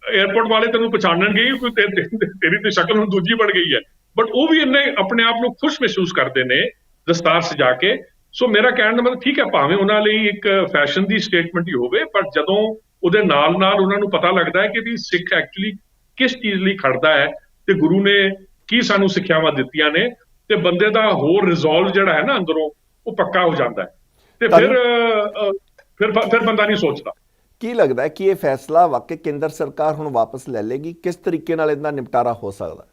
Speaker 2: 에ਅਰਪੋਰਟ ਵਾਲੇ ਤੈਨੂੰ ਪਛਾਣਨਗੇ, ਕੋਈ ਤੇਰੀ ਤੇ ਸ਼ਕਲ ਹੁਣ ਦੂਜੀ ਬਣ ਗਈ ਹੈ, ਬਟ ਉਹ ਵੀ ਇੰਨੇ ਆਪਣੇ ਆਪ ਨੂੰ ਖੁਸ਼ ਮਹਿਸੂਸ ਕਰਦੇ ਨੇ ਦਸਤਾਰ ਸਜਾ ਕੇ। ਸੋ ਮੇਰਾ ਕਹਿਣ ਦਾ ਮਤਲਬ ਠੀਕ ਹੈ, ਭਾਵੇਂ ਉਹਨਾਂ ਲਈ ਇੱਕ ਫੈਸ਼ਨ ਦੀ ਸਟੇਟਮੈਂਟ ਹੀ ਹੋਵੇ, ਪਰ ਜਦੋਂ ਉਹਦੇ ਨਾਲ ਨਾਲ ਉਹਨਾਂ ਨੂੰ ਪਤਾ ਲੱਗਦਾ ਹੈ ਕਿ ਵੀ ਸਿੱਖ ਐਕਚੁਅਲੀ ਕਿਸ ਚੀਜ਼ ਲਈ ਖੜਦਾ ਹੈ ਤੇ ਗੁਰੂ ਨੇ ਕੀ ਸਾਨੂੰ ਸਿੱਖਿਆਵਾਂ ਦਿੱਤੀਆਂ ਨੇ, ਤੇ ਬੰਦੇ ਦਾ ਹੋਰ ਰਿਜ਼ੋਲਵ ਜਿਹੜਾ ਹੈ ਨਾ ਅੰਦਰੋਂ ਉਹ ਪੱਕਾ ਹੋ ਜਾਂਦਾ ਹੈ, ਤੇ ਫਿਰ ਬੰਦਾ ਨਹੀਂ ਸੋਚਦਾ।
Speaker 1: ਕੀ ਲੱਗਦਾ ਹੈ ਕਿ ਇਹ ਫੈਸਲਾ ਵਾਕਈ ਕੇਂਦਰ ਸਰਕਾਰ ਹੁਣ ਵਾਪਸ ਲੈ ਲੇਗੀ? ਕਿਸ ਤਰੀਕੇ ਨਾਲ ਇਹਦਾ ਨਿਪਟਾਰਾ ਹੋ ਸਕਦਾ?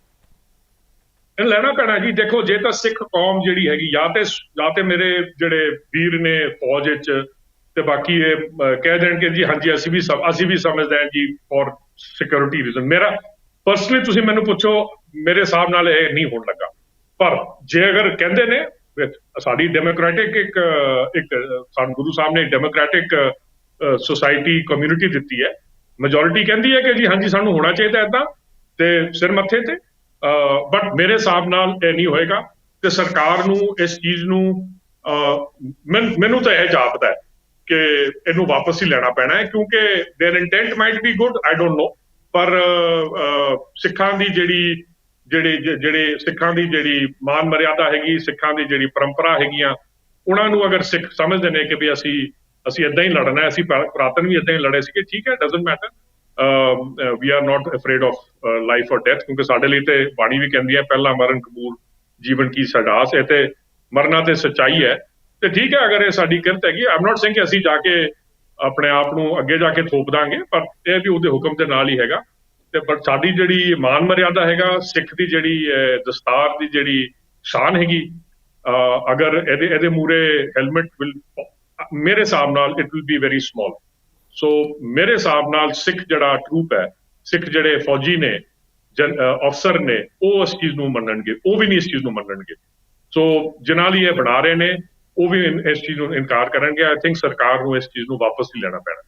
Speaker 2: ਲੈਣਾ ਪੈਣਾ ਜੀ। ਦੇਖੋ ਜੇ ਤਾਂ ਸਿੱਖ ਕੌਮ ਜਿਹੜੀ ਹੈਗੀ, ਜਾਂ ਤੇ ਮੇਰੇ ਜਿਹੜੇ ਵੀਰ ਨੇ ਫੌਜ ਵਿੱਚ ਤੇ ਬਾਕੀ ਇਹ ਕਹਿ ਦੇਣ ਕਿ ਜੀ ਹਾਂਜੀ ਅਸੀਂ ਵੀ ਸਮਝਦੇ ਹਾਂ ਜੀ ਫॉर ਸਿਕਿਉਰਿਟੀ ਰੀਜ਼ਨ। ਮੇਰਾ ਪਰਸਨਲੀ ਤੁਸੀਂ ਮੈਨੂੰ ਪੁੱਛੋ, ਮੇਰੇ ਹਿਸਾਬ ਨਾਲ ਇਹ ਨਹੀਂ ਹੋਣ ਲੱਗਾ। ਪਰ ਜੇ ਅਗਰ ਕਹਿੰਦੇ ਨੇ, ਸਾਡੀ ਡੈਮੋਕ੍ਰੈਟਿਕ ਇੱਕ ਸਾਨੂੰ ਗੁਰੂ ਸਾਹਿਬ ਨੇ ਡੈਮੋਕ੍ਰੈਟਿਕ ਸੋਸਾਇਟੀ ਕਮਿਊਨਿਟੀ ਦਿੱਤੀ ਹੈ, ਮੈਜੋਰਿਟੀ ਕਹਿੰਦੀ ਹੈ ਕਿ ਜੀ ਹਾਂਜੀ ਸਾਨੂੰ ਹੋਣਾ ਚਾਹੀਦਾ ਏਦਾਂ ਤੇ ਸਿਰ ਮੱਥੇ ਤੇ, ਬਟ ਮੇਰੇ ਹਿਸਾਬ ਨਾਲ ਇਹ ਨਹੀਂ ਹੋਏਗਾ ਤੇ ਸਰਕਾਰ ਨੂੰ ਇਸ ਚੀਜ਼ ਨੂੰ ਮੈਨੂੰ ਤਾਂ ਇਹ ਜਾਪਦਾ ਹੈ ਕਿ ਇਹਨੂੰ ਵਾਪਸ ਹੀ ਲੈਣਾ ਪੈਣਾ ਹੈ, ਕਿਉਂਕਿ their intent might be good, I don't know, ਪਰ ਸਿੱਖਾਂ ਦੀ ਜਿਹੜੇ ਸਿੱਖਾਂ ਦੀ ਜਿਹੜੀ ਮਾਨ ਮਰਿਆਦਾ ਹੈਗੀ, ਸਿੱਖਾਂ ਦੀ ਜਿਹੜੀ ਪਰੰਪਰਾ ਹੈਗੀਆਂ, ਉਹਨਾਂ ਨੂੰ ਅਗਰ ਸਿੱਖ ਸਮਝਦੇ ਨੇ ਕਿ ਵੀ ਅਸੀਂ ਇਦਾਂ ਹੀ ਲੜਨਾ ਹੈ, ਅਸੀਂ ਪੁਰਾਤਨ ਵੀ ਇਦਾਂ ਹੀ ਲੜੇ ਸੀਗੇ, ਠੀਕ ਹੈ, doesn't matter, we are not afraid of life or death, ਕਿਉਂਕਿ ਸਾਡੇ ਲਈ ਤੇ ਬਾਣੀ ਵੀ ਕਹਿੰਦੀ ਹੈ ਪਹਿਲਾ ਮਰਨ ਕਬੂਲ ਜੀਵਨ ਕੀ ਸਡਾਸ, ਇਹ ਤੇ ਮਰਨਾ ਤੇ ਸੱਚਾਈ ਹੈ। ਤੇ ਠੀਕ ਹੈ, ਅਗਰ ਇਹ ਸਾਡੀ ਕਿਰਤ ਹੈਗੀ, ਆਈ ਐਮ ਨਾਟ ਸੇਇੰਗ ਕਿ ਅਸੀਂ ਜਾ ਕੇ ਆਪਣੇ ਆਪ ਨੂੰ ਅੱਗੇ ਜਾ ਕੇ ਥੋਪ ਦਾਂਗੇ, ਪਰ ਇਹ ਵੀ ਉਹਦੇ ਹੁਕਮ ਦੇ ਨਾਲ ਹੀ ਹੈਗਾ। ਤੇ ਪਰ ਸਾਡੀ ਜਿਹੜੀ ਮਾਨ ਮਰਿਆਦਾ ਹੈਗਾ, ਸਿੱਖ ਦੀ ਜਿਹੜੀ ਦਸਤਾਰ ਦੀ ਜਿਹੜੀ ਸ਼ਾਨ ਹੈਗੀ, ਅਗਰ ਇਹਦੇ ਮੂਰੇ ਹੈਲਮਟ ਮੇਰੇ ਹਿਸਾਬ ਨਾਲ it will be very small. So ਮੇਰੇ ਹਿਸਾਬ ਨਾਲ ਸਿੱਖ ਜਿਹੜਾ ਟਰੂਪ ਹੈ, ਸਿੱਖ ਜਿਹੜੇ ਫੌਜੀ ਨੇ, ਅਫਸਰ ਨੇ, ਉਹ ਇਸ ਚੀਜ਼ ਨੂੰ ਮੰਨਣਗੇ, ਉਹ ਵੀ ਨਹੀਂ ਇਸ ਚੀਜ਼ ਨੂੰ ਮੰਨਣਗੇ। ਸੋ ਜਿਨ੍ਹਾਂ ਲਈ ਇਹ ਬਣਾ ਰਹੇ ਨੇ ਉਹ ਵੀ ਇਸ ਚੀਜ਼ ਨੂੰ ਇਨਕਾਰ ਕਰਨਗੇ। ਆਈ ਥਿੰਕ ਸਰਕਾਰ ਨੂੰ ਇਸ ਚੀਜ਼ ਨੂੰ ਵਾਪਸ ਹੀ ਲੈਣਾ ਪੈਣਾ।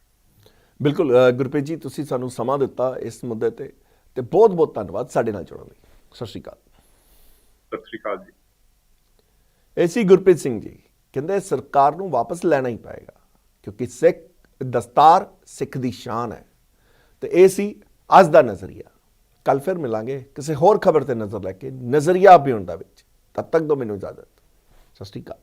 Speaker 1: ਬਿਲਕੁਲ ਗੁਰਪ੍ਰੀਤ ਜੀ, ਤੁਸੀਂ ਸਾਨੂੰ ਸਮਾਂ ਦਿੱਤਾ ਇਸ ਮੁੱਦੇ ਤੇ ਬਹੁਤ ਬਹੁਤ ਧੰਨਵਾਦ ਸਾਡੇ ਨਾਲ ਜੁੜਨ ਲਈ। ਸਤਿ ਸ਼੍ਰੀ ਅਕਾਲ।
Speaker 2: ਸਤਿ ਸ਼੍ਰੀ ਅਕਾਲ ਜੀ।
Speaker 1: ਇਹ ਸੀ ਗੁਰਪ੍ਰੀਤ ਸਿੰਘ ਜੀ, ਕਹਿੰਦੇ ਸਰਕਾਰ ਨੂੰ ਵਾਪਸ ਲੈਣਾ ਹੀ ਪਏਗਾ, ਕਿਉਂਕਿ ਸਿੱਖ ਦਸਤਾਰ ਸਿੱਖ ਦੀ ਸ਼ਾਨ ਹੈ। ਤੇ ਇਹ ਸੀ ਅੱਜ ਦਾ ਨਜ਼ਰੀਆ। ਕੱਲ ਫਿਰ ਮਿਲਾਂਗੇ ਕਿਸੇ ਹੋਰ ਖਬਰ ਤੇ ਨਜ਼ਰ ਲੈ ਕੇ ਨਜ਼ਰੀਆ ਬਿਯੋਂਡ ਦਾ ਵਿੱਚ। ਤਦ ਤੱਕ ਦੋ ਮੈਨੂੰ ਇਜਾਜ਼ਤ। ਸਤਿ ਸ਼੍ਰੀ ਅਕਾਲ।